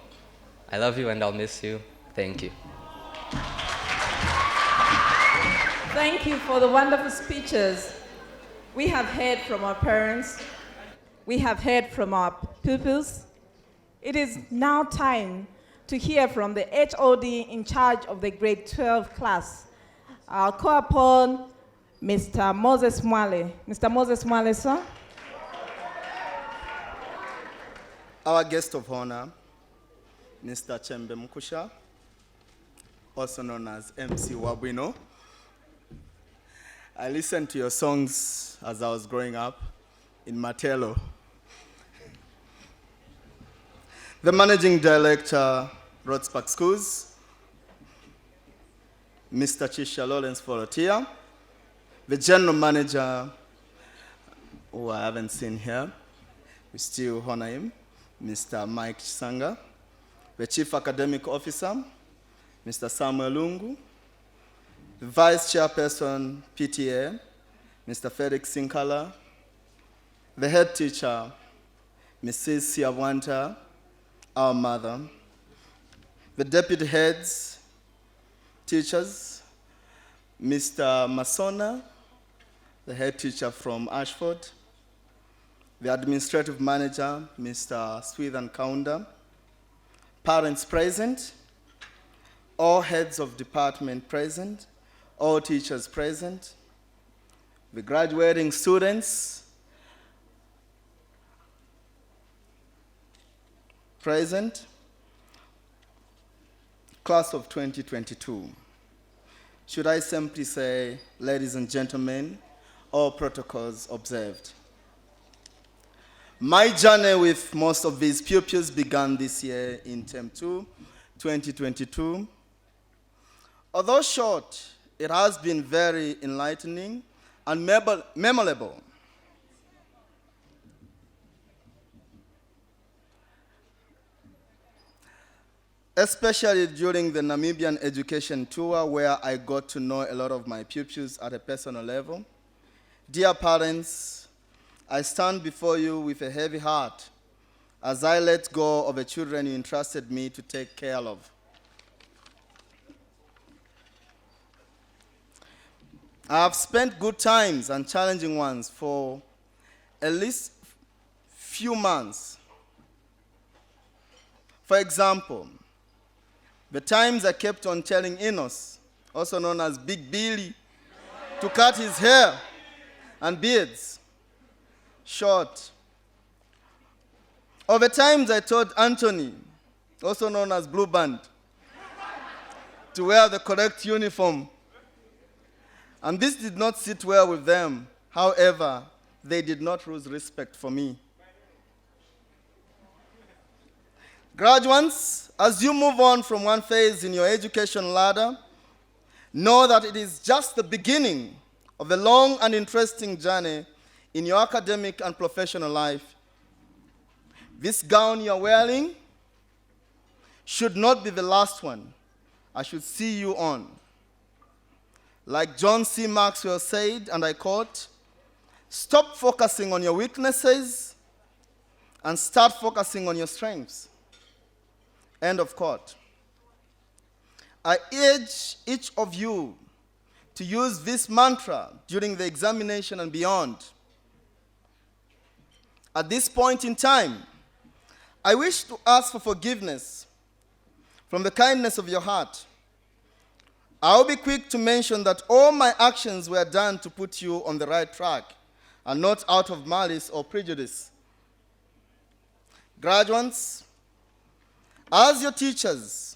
I love you and I'll miss you. Thank you. Thank you for the wonderful speeches. We have heard from our parents. We have heard from our pupils. It is now time to hear from the HOD in charge of the grade 12 class. I'll call upon Mr. Moses Mwale. Mr. Moses Mwale, sir. Our guest of honor, Mr. Chembe Mukusha, also known as MC Wabwino. I listened to your songs as I was growing up in Matelo. The managing director, Rhodes Park Schools, Mr. Chisha Lawrence Forotia, the general manager, who I haven't seen here, we still honor him, Mr. Mike Chisanga, the chief academic officer, Mr. Samuel Lungu, the vice chairperson, PTA, Mr. Felix Sinkala, the head teacher, Mrs. Siawanta, our mother, the deputy heads, teachers, Mr. Masona, the head teacher from Ashford, the administrative manager, Mr. Swithan Kaunda, parents present, all heads of department present, all teachers present, the graduating students present, class of 2022. Should I simply say, ladies and gentlemen, all protocols observed. My journey with most of these pupils began this year in Term 2, 2022. Although short, it has been very enlightening and memorable. Especially during the Namibian education tour, where I got to know a lot of my pupils at a personal level. Dear parents, I stand before you with a heavy heart as I let go of the children you entrusted me to take care of. I have spent good times and challenging ones for at least few months. For example, the times I kept on telling Enos, also known as Big Billy, to cut his hair and beards short. Or the times I told Anthony, also known as Blue Band, to wear the correct uniform. And this did not sit well with them. However, they did not lose respect for me. Graduates, as you move on from one phase in your education ladder, know that it is just the beginning of a long and interesting journey in your academic and professional life. This gown you're wearing should not be the last one I should see you on. Like John C. Maxwell said, and I quote, "Stop focusing on your weaknesses and start focusing on your strengths." End of quote. I urge each of you to use this mantra during the examination and beyond. At this point in time, I wish to ask for forgiveness from the kindness of your heart. I'll be quick to mention that all my actions were done to put you on the right track and not out of malice or prejudice. Graduates, as your teachers,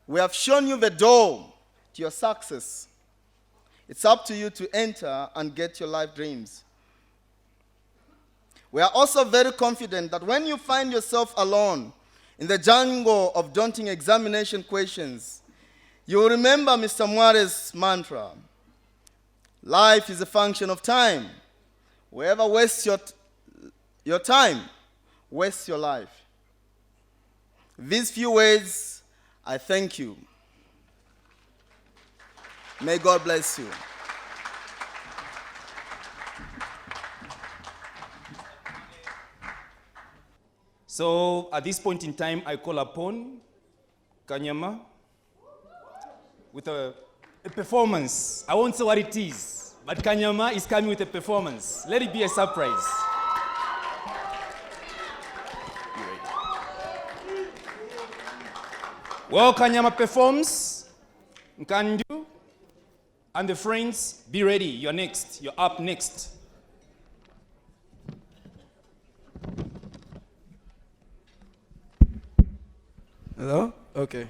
we have shown you the door to your success. It's up to you to enter and get your life dreams. We are also very confident that when you find yourself alone in the jungle of daunting examination questions, you will remember Mr. Mwale's mantra: life is a function of time. Whoever wastes your time, wastes your life. These few words, I thank you. May God bless you. So at this point in time, I call upon Kanyama with a performance. I won't say what it is, but But Kanyama is coming with a performance. Let it be a surprise. Well, Kanyama performs. Nkandu and the friends, be ready. You're next. You're up next. Hello? Okay.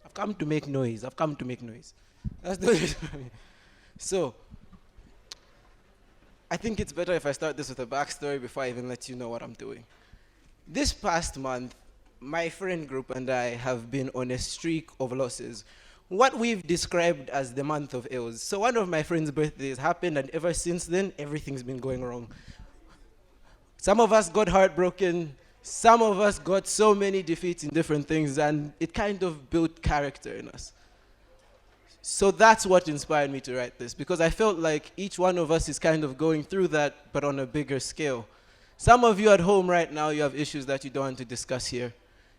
I've come to make noise. I've come to make noise. That's the So, I think it's better if I start this with a backstory before I even let you know what I'm doing. This past month, my friend group and I have been on a streak of losses. What we've described as the month of ills. So one of my friend's birthdays happened, and ever since then, everything's been going wrong. Some of us got heartbroken. Some of us got so many defeats in different things, and it kind of built character in us. So that's what inspired me to write this, because I felt like each one of us is kind of going through that, but on a bigger scale. Some of you at home right now, you have issues that you don't want to discuss here.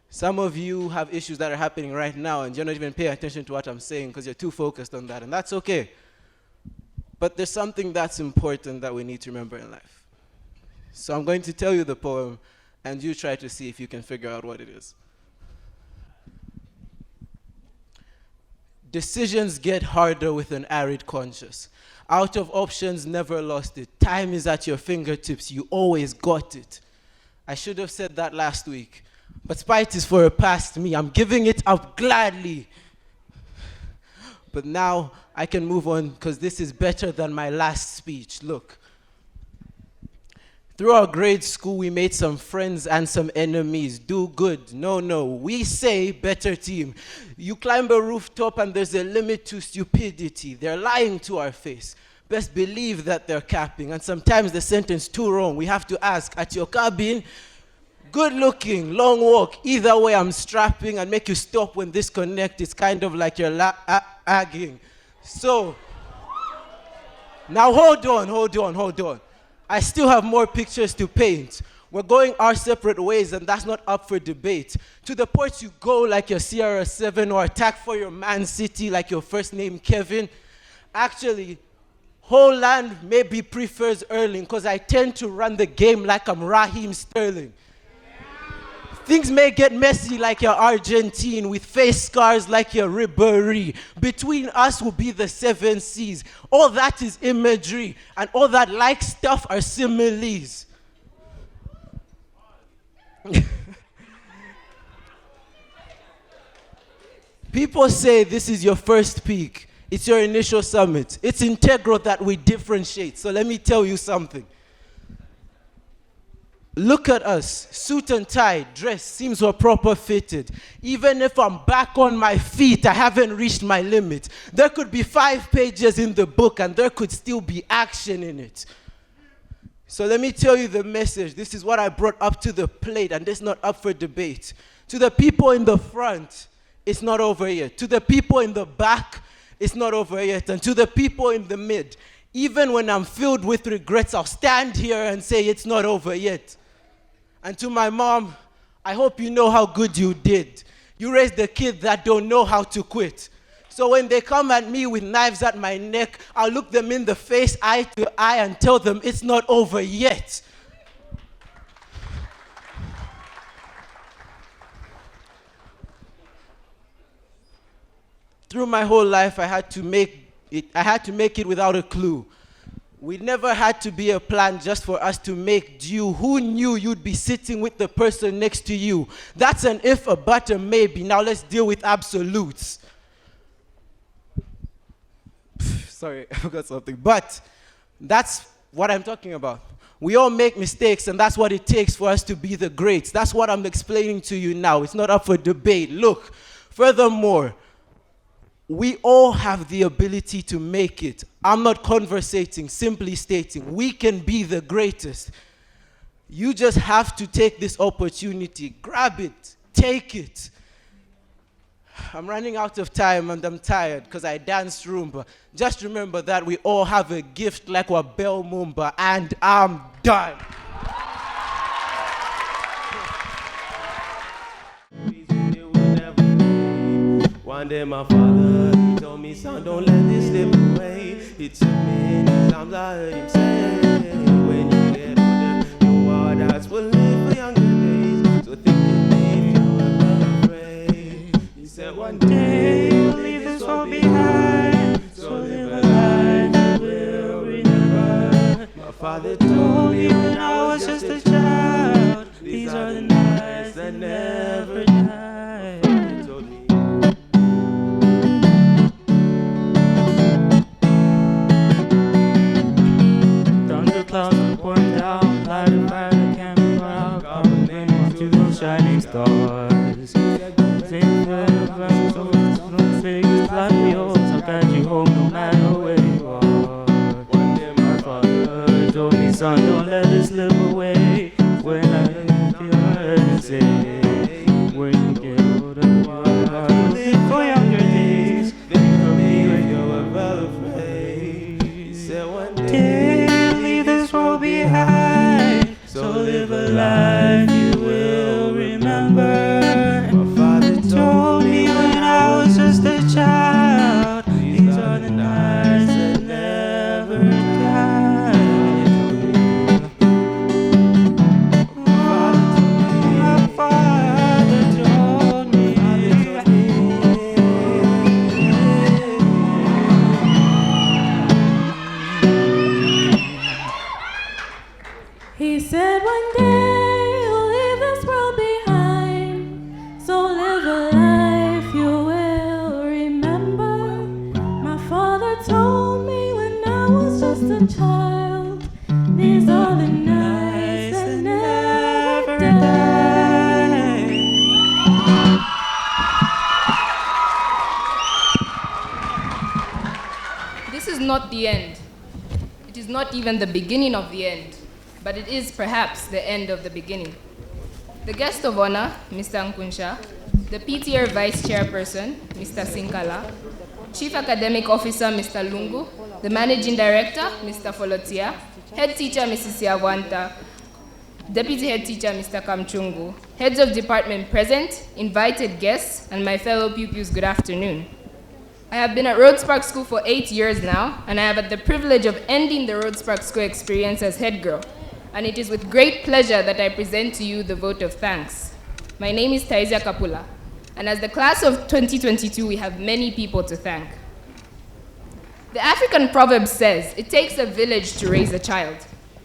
Some of you have issues that are happening right now, and you're not even paying attention to what I'm saying because you're too focused on that, and that's okay. But there's something that's important that we need to remember in life. So I'm going to tell you the poem, and you try to see if you can figure out what it is. Decisions get harder with an arid conscience. Out of options, never lost it. Time is at your fingertips, you always got it. I should have said that last week, but spite is for a past me. I'm giving it up gladly. But now I can move on because this is better than my last speech. Look. Through our grade school, we made some friends and some enemies. Do good. No. We say better team. You climb a rooftop and there's a limit to stupidity. They're lying to our face. Best believe that they're capping. And sometimes the sentence too wrong. We have to ask, at your cabin, good looking, long walk. Either way, I'm strapping and make you stop when this connect. It's kind of like you're lagging. So, now hold on. I still have more pictures to paint. We're going our separate ways, and that's not up for debate. To the ports you go like your CR7, or attack for your Man City like your first name Kevin. Actually, Holland maybe prefers Erling, because I tend to run the game like I'm Raheem Sterling. Things may get messy like your Argentine, with face scars like your Ribéry. Between us will be the 7 C's. All that is imagery, and all that like stuff are similes. People say this is your first peak. It's your initial summit. It's integral that we differentiate. So let me tell you something. Look at us, suit and tie, dress, seems we're proper fitted. Even if I'm back on my feet, I haven't reached my limit. There could be 5 pages in the book and there could still be action in it. So let me tell you the message. This is what I brought up to the plate, and this is not up for debate. To the people in the front, it's not over yet. To the people in the back, it's not over yet. And to the people in the mid, even when I'm filled with regrets, I'll stand here and say it's not over yet. And to my mom, I hope you know how good you did. You raised the kid that don't know how to quit. So when they come at me with knives at my neck, I'll look them in the face, eye to eye, and tell them it's not over yet. Through my whole life, I had to make it without a clue. We never had to be a plan just for us to make do. Who knew you'd be sitting with the person next to you? That's an if, a but, a maybe. Now let's deal with absolutes. Sorry, I forgot something. But that's what I'm talking about. We all make mistakes, and that's what it takes for us to be the greats. That's what I'm explaining to you now. It's not up for debate. Look, furthermore, we all have the ability to make it. I'm not conversating, simply stating. We can be the greatest. You just have to take this opportunity. Grab it. Take it. I'm running out of time and I'm tired because I danced Roomba. Just remember that we all have a gift like Wabel Mumba, and I'm done. One day my father, he told me, son, don't let this slip away. It took many times I heard him say, when you get older, your wild eyes will live for younger days. So thinking if you're ever afraid, he said one day you'll leave this world behind. So live a life you will remember. My father told me when I was just a child, these are the nights that never die. He told me. Clouds are pouring down, light a fire that can't be put out. Carve a name onto those shining stars. Sing for the verse, so don't say it's like yours. I'll guide you home no matter where you are. One day my father told me, son, don't let this slip away. When I heard him say, when you get older, you'll live for younger days. Think of me when you're ever afraid. He said one day behind, so live a life you will remember. My father told me when I was just a child, these are the nights that never die. My father told me. He said one day you'll leave this world behind, so live a life you will remember. My father told me when I was just a child, these are the nights that never die. This is not the end. It is not even the beginning of the end, but it is perhaps the end of the beginning. The guest of honor, Mr. Nkunsha, the PTA Vice Chairperson, Mr. Sinkala, Chief Academic Officer, Mr. Lungu, the Managing Director, Mr. Folotia, Head Teacher, Mrs. Siawanta, Deputy Head Teacher, Mr. Kamchungu, Heads of Department present, invited guests, and my fellow pupils, good afternoon. I have been at Rhodes Park School for 8 years now, and I have had the privilege of ending the Rhodes Park School experience as head girl. And it is with great pleasure that I present to you the vote of thanks. My name is Taizia Kapula, and as the class of 2022, we have many people to thank. The African proverb says, it takes a village to raise a child.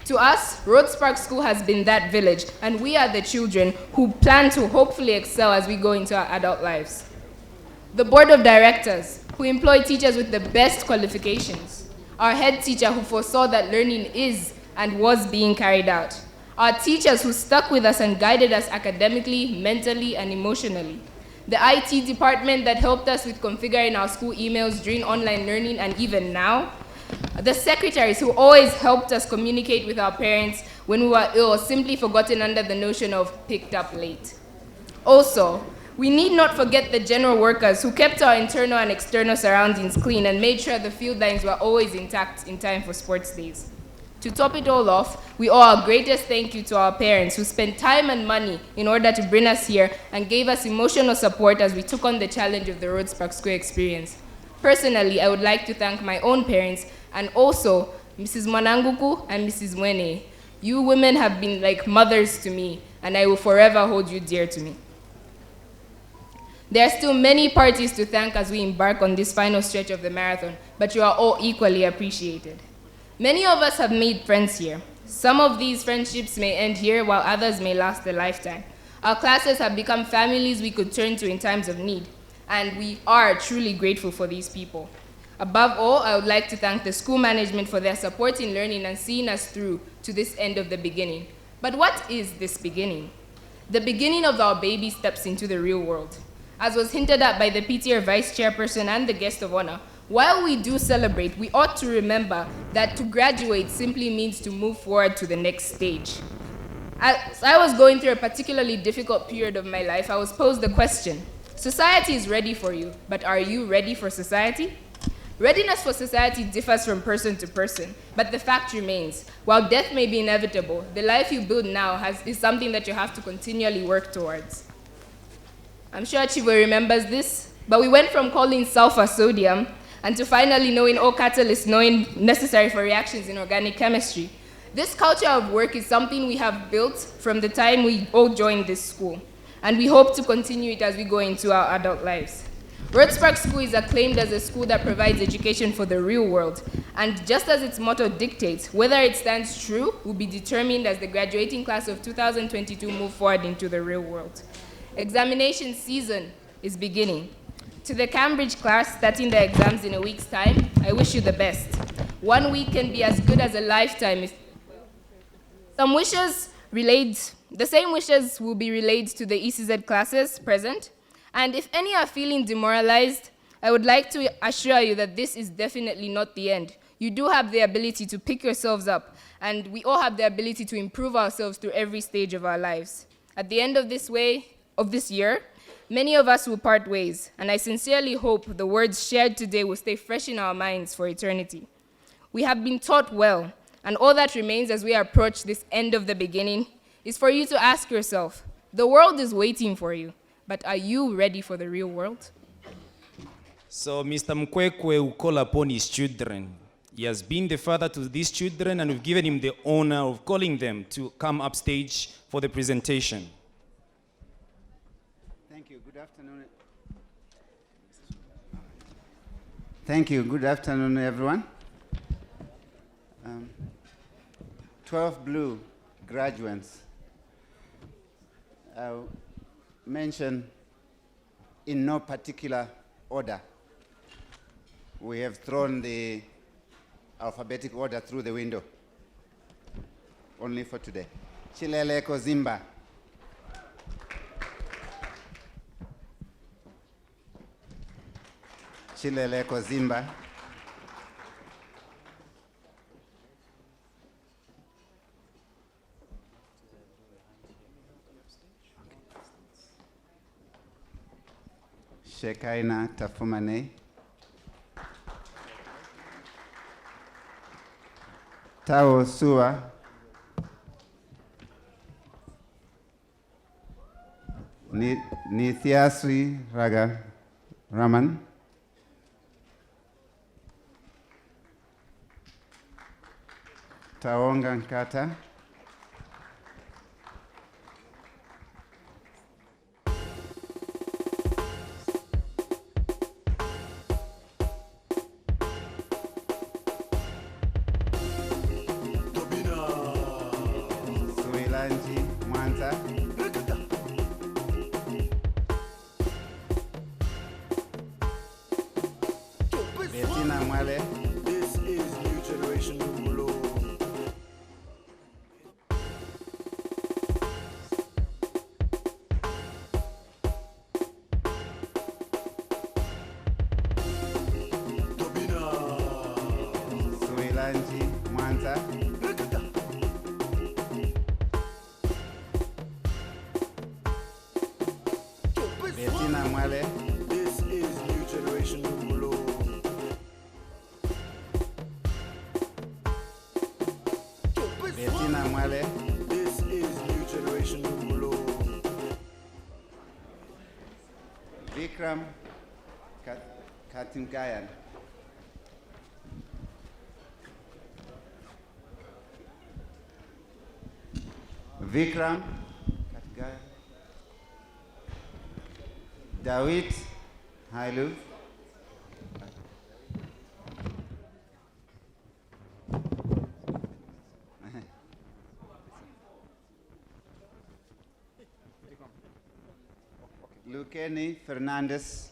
To us, Rhodes Park School has been that village, and we are the children who plan to hopefully excel as we go into our adult lives. The board of directors, who employ teachers with the best qualifications. Our head teacher, who foresaw that learning is and was being carried out. Our teachers who stuck with us and guided us academically, mentally, and emotionally. The IT department that helped us with configuring our school emails during online learning and even now. The secretaries who always helped us communicate with our parents when we were ill or simply forgotten under the notion of picked up late. Also, we need not forget the general workers who kept our internal and external surroundings clean and made sure the field lines were always intact in time for sports days. To top it all off, we owe our greatest thank you to our parents who spent time and money in order to bring us here and gave us emotional support as we took on the challenge of the Rhodes Park School experience. Personally, I would like to thank my own parents and also Mrs. Mwananguku and Mrs. Mwene. You women have been like mothers to me, and I will forever hold you dear to me. There are still many parties to thank as we embark on this final stretch of the marathon, but you are all equally appreciated. Many of us have made friends here. Some of these friendships may end here, while others may last a lifetime. Our classes have become families we could turn to in times of need, and we are truly grateful for these people. Above all, I would like to thank the school management for their support in learning and seeing us through to this end of the beginning. But what is this beginning? The beginning of our baby steps into the real world. As was hinted at by the PTA Vice Chairperson and the guest of honor, while we do celebrate, we ought to remember that to graduate simply means to move forward to the next stage. As I was going through a particularly difficult period of my life, I was posed the question, society is ready for you, but are you ready for society? Readiness for society differs from person to person, but the fact remains, while death may be inevitable, the life you build now is something that you have to continually work towards. I'm sure Chivo remembers this. But we went from calling sulfur sodium and to finally knowing all catalysts necessary for reactions in organic chemistry. This culture of work is something we have built from the time we all joined this school, and we hope to continue it as we go into our adult lives. Rhodes Park School is acclaimed as a school that provides education for the real world, and just as its motto dictates, whether it stands true will be determined as the graduating class of 2022 move forward into the real world. Examination season is beginning. To the Cambridge class starting their exams in a week's time, I wish you the best. 1 week can be as good as a lifetime. The same wishes will be relayed to the ECZ classes present. And if any are feeling demoralized, I would like to assure you that this is definitely not the end. You do have the ability to pick yourselves up, and we all have the ability to improve ourselves through every stage of our lives. At the end of this year, many of us will part ways, and I sincerely hope the words shared today will stay fresh in our minds for eternity. We have been taught well, and all that remains as we approach this end of the beginning is for you to ask yourself, the world is waiting for you, but are you ready for the real world? So Mr. Mkwekwe will call upon his children. He has been the father to these children, and we've given him the honor of calling them to come upstage for the presentation. Thank you. Good afternoon. Thank you. Good afternoon, everyone. 12 Blue graduates. I'll mention in no particular order. We have thrown the alphabetic order through the window, only for today. Chileleko Zimba. Chileleko Zimba. Shekaina Tafumane. Tao Sua. Nithiasri Raga Raman. Taonga Nkata. This is New Generation Numulo. Suilanji Mwanza. Bettina Mwale. This is New Generation Numulo. Bettina Mwale. This is New Generation Numulo. Vikram Katimgayan. Vikram Katgayan. David Hailu. Luceni Fernandez.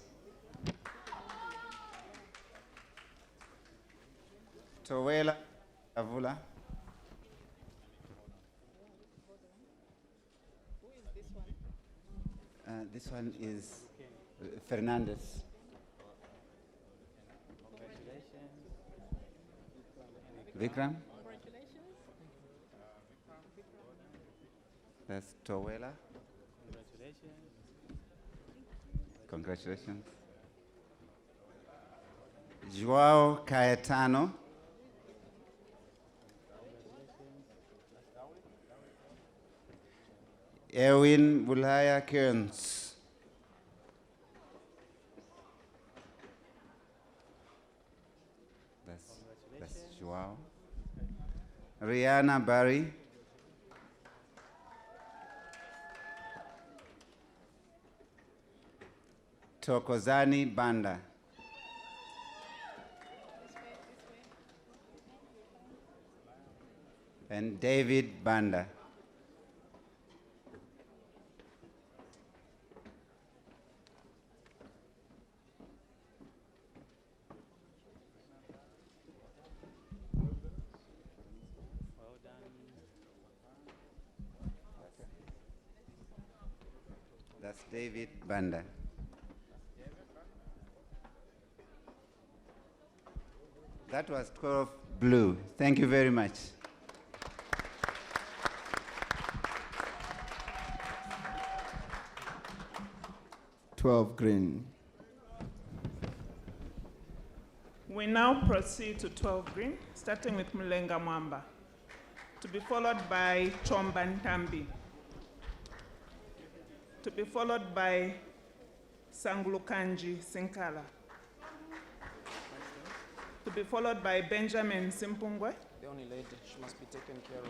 Towela Avula. This one is Fernandez. Vikram. That's Towela. Congratulations. Joao Caetano. Erwin Bulaya Kearns. Joao. Rihanna Barry. Tokozani Banda. And David Banda. That's David Banda. That was 12 blue. Thank you very much. Green. We now proceed to 12 green, starting with Mulenga Mwamba, to be followed by Chomba Ntambi, to be followed by Sanglukanji Sinkala, to be followed by Benjamin Simpungwe. The only lady, she must be taken care of.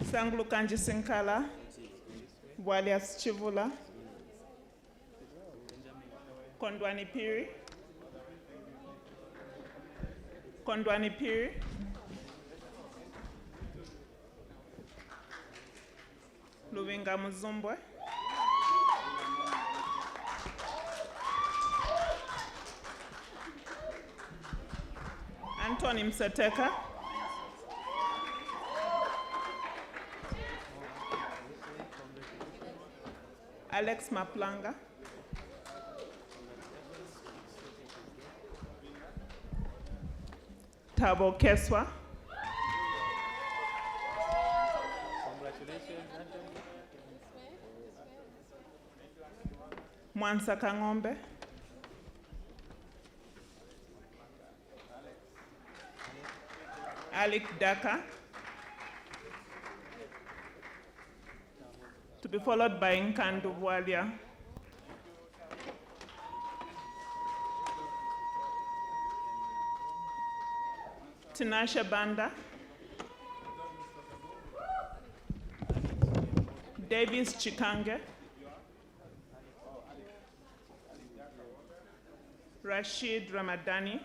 Sanglukanji Sinkala, Walias Chivula, Kondwani Piri, Luvinga Muzumbwe, Anthony Mseteka, Alex Maplanga, Tabo Keswa, Mwansa Kangombe, Alec Daka, to be followed by Nkandu Bwalia, Tinasha Banda, Davis Chikange, Rashid Ramadani,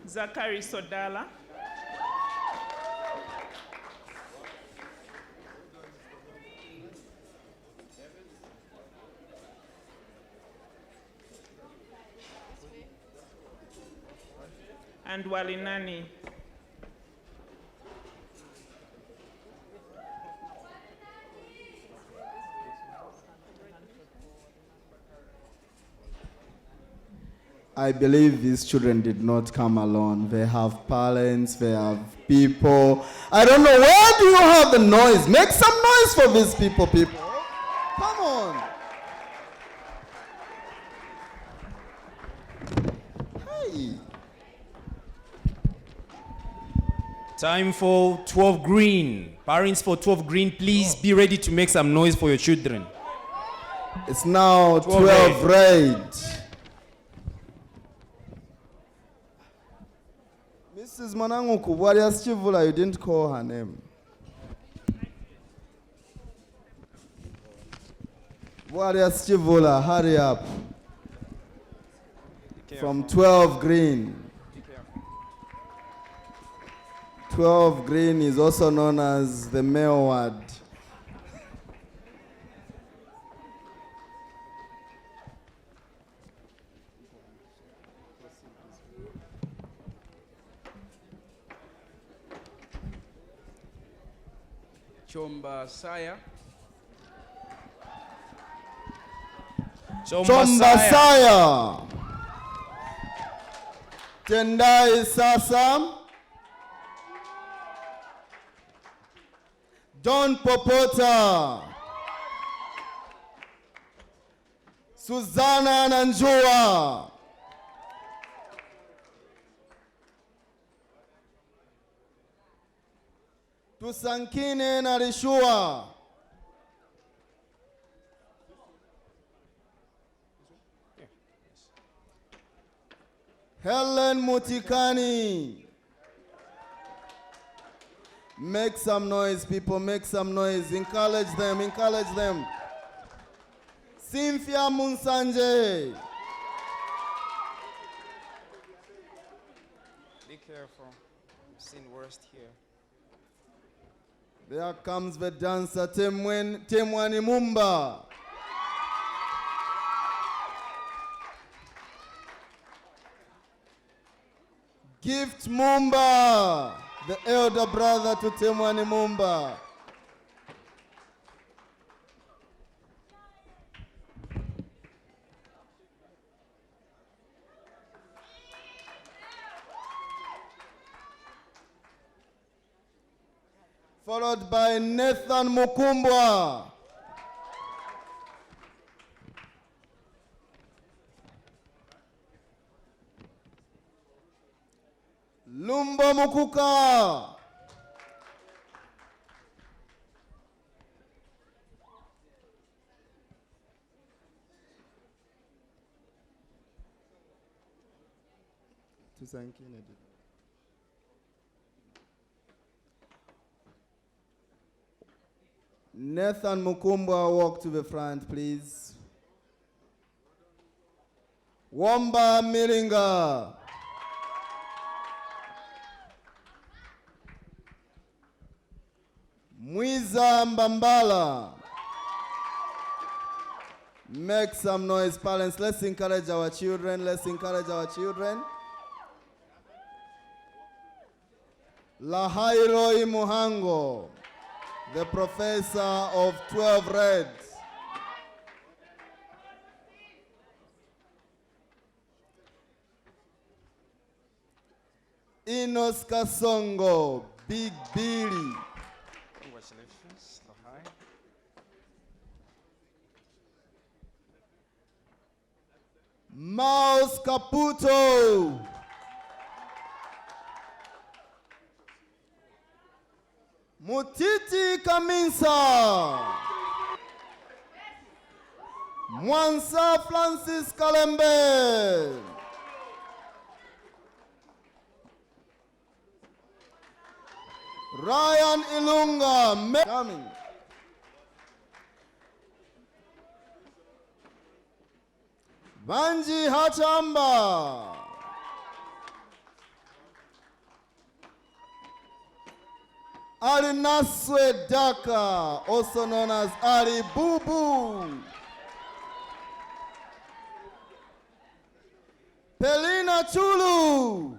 Zachary Sodala, and Walinani. I believe these children did not come alone. They have parents, they have people. I don't know, where do you have the noise? Make some noise for these people. Come on. Hey. Time for 12 green. Parents for 12 green, please be ready to make some noise for your children. It's now 12 red. Mrs. Manangu Kubwalia Chivula, you didn't call her name. Bwalia Chivula, hurry up. From 12 green. 12 green is also known as the male ward. Chomba Saya. Chomba Saya. Tendai Sasam. John Popota, Susanna Nanjua, Tusankine Narishua, Helen Mutikani. Make some noise, people, make some noise. Encourage them, encourage them. Cynthia Munsanje. Be careful. I've seen worst here. There comes the dancer Temwani Mumba. Gift Mumba, the elder brother to Temwani Mumba. Followed by Nathan Mukumbwa. Lumbo Mukuka. Nathan Mukumbwa, walk to the front, please. Wamba Milinga. Mwiza Mbambala. Make some noise, parents. Let's encourage our children. Let's encourage our children. Lahairoi Muhango, the professor of 12 Reds. Inos Kasongo, Big Billy. Congratulations. Hi. Mouse Caputo. Mutiti Kaminsa. Mwansa Francis Kalembe. Ryan Ilunga coming. Banji Hachamba. Ali Naswe Daka, also known as Ali Bubu. Pelina Chulu.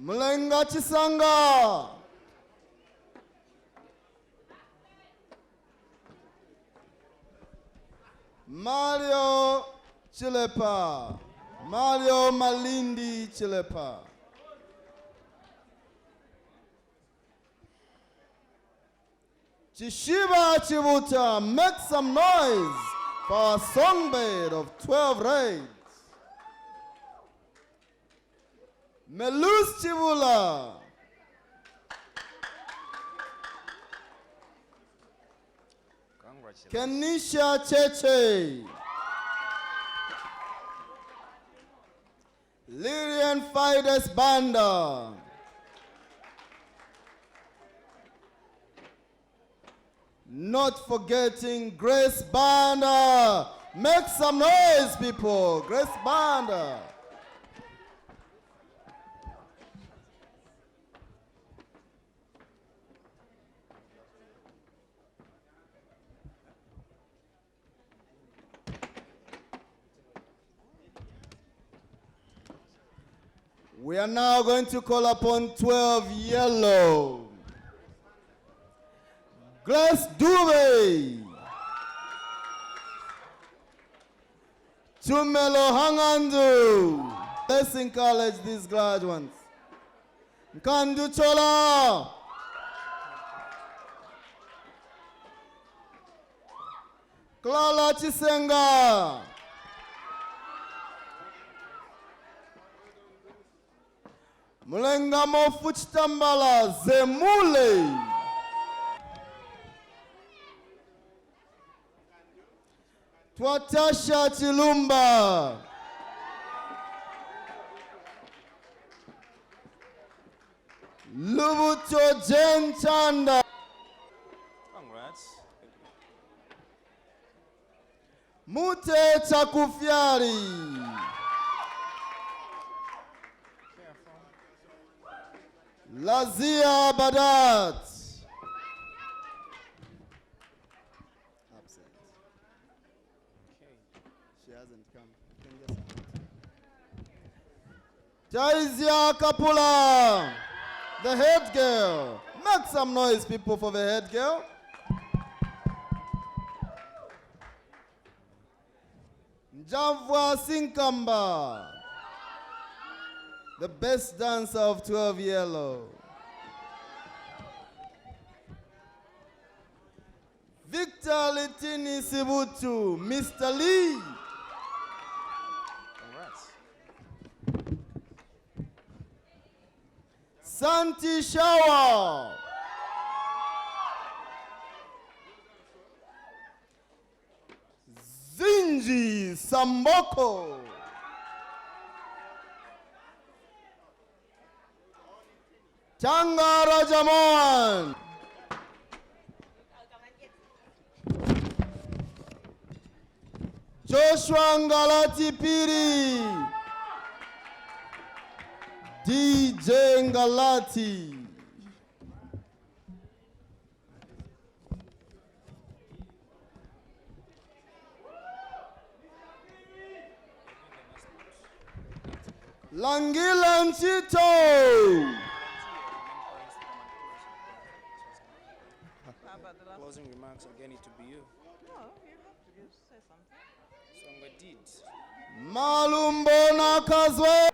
Mlenga Chisanga. Mario Chilepa. Mario Malindi Chilepa. Chishiba Chivuta, make some noise for our songbird of 12 raids. Melus Chivula. Kenisha Cheche. Lilian Fides Banda. Not forgetting Grace Banda. Make some noise, people. Grace Banda. We are now going to call upon 12 yellow. Grace Dube. Chumelo Hangandu. Let's encourage these graduates. Nkandu Chola. Clara Chisenga. Mulenga Mofuchitambala Zemule. Twatasha Chilumba. Lubuto Jen Chanda. Congrats. Mute Chakufiari. Lazia Badat. Absent. She hasn't come. Jaizia Kapula, the head girl. Make some noise, people, for the head girl. Njavwa Sinkamba, the best dancer of 12 Yellow. Victor Litini Sibutu, Mr. Lee. Congrats. Santi Shawa. Zinji Samboko. Changara Jamoan. Joshua Ngalati Piri. DJ Ngalati. Langila Nchito. Closing remarks again need to be you. No, you have to say something. Songa did. Malumbo Nakazwe.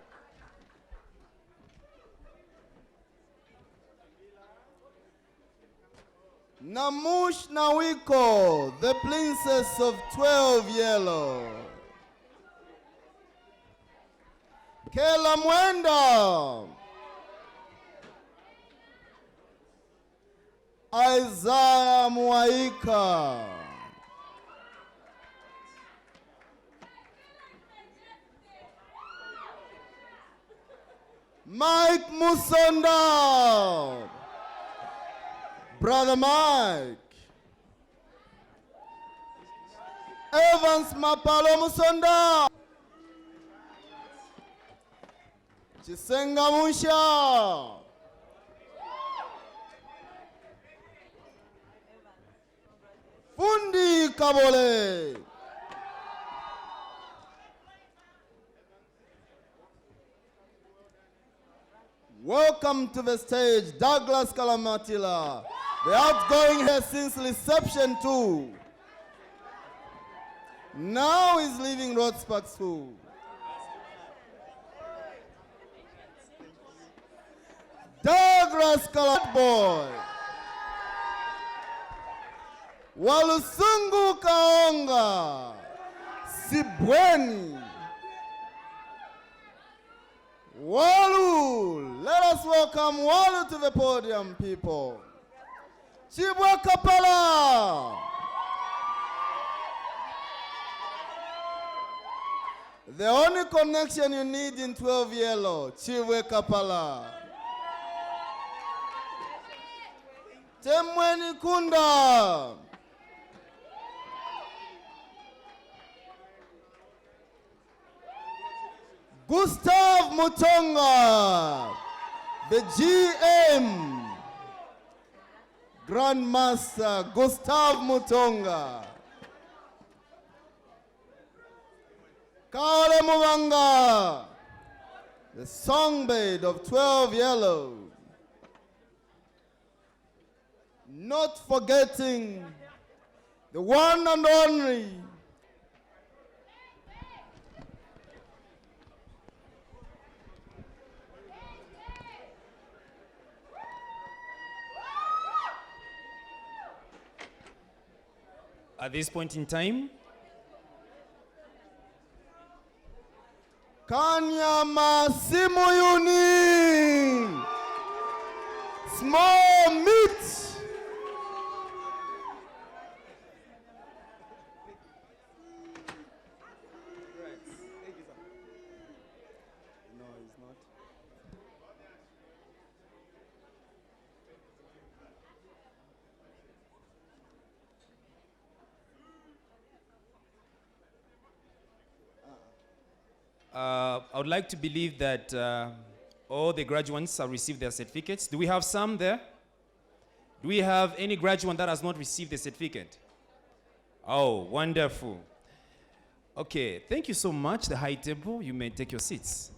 Namush Nawiko, the princess of 12 Yellow. Kela Mwenda. Isaiah Mwaika. Mike Musonda. Brother Mike. Evans Mapalo Musonda. Chisenga Musha. Fundi Kabole. Welcome to the stage, Douglas Kalamatila, the outgoing here since reception too. Now he's leaving Rhodes Park School. Douglas Kalaboy. Walusungu Kaonga. Sibweni. Walu, let us welcome Walu to the podium, people. Chibwe Kapala. The only connection you need in 12 Yellow, Chibwe Kapala. Temweni Kunda. Gustav Mutonga, the GM, Grandmaster Gustav Mutonga. Kaole Muvanga, the songbird of 12 Yellow. Not forgetting the one and only At this point in time, Kanyama Simuyuni. Small meat. I would like to believe that all the graduates have received their certificates. Do we have some there? Do we have any graduate that has not received the certificate? Oh, wonderful. Okay, thank you so much, the high table. You may take your seats.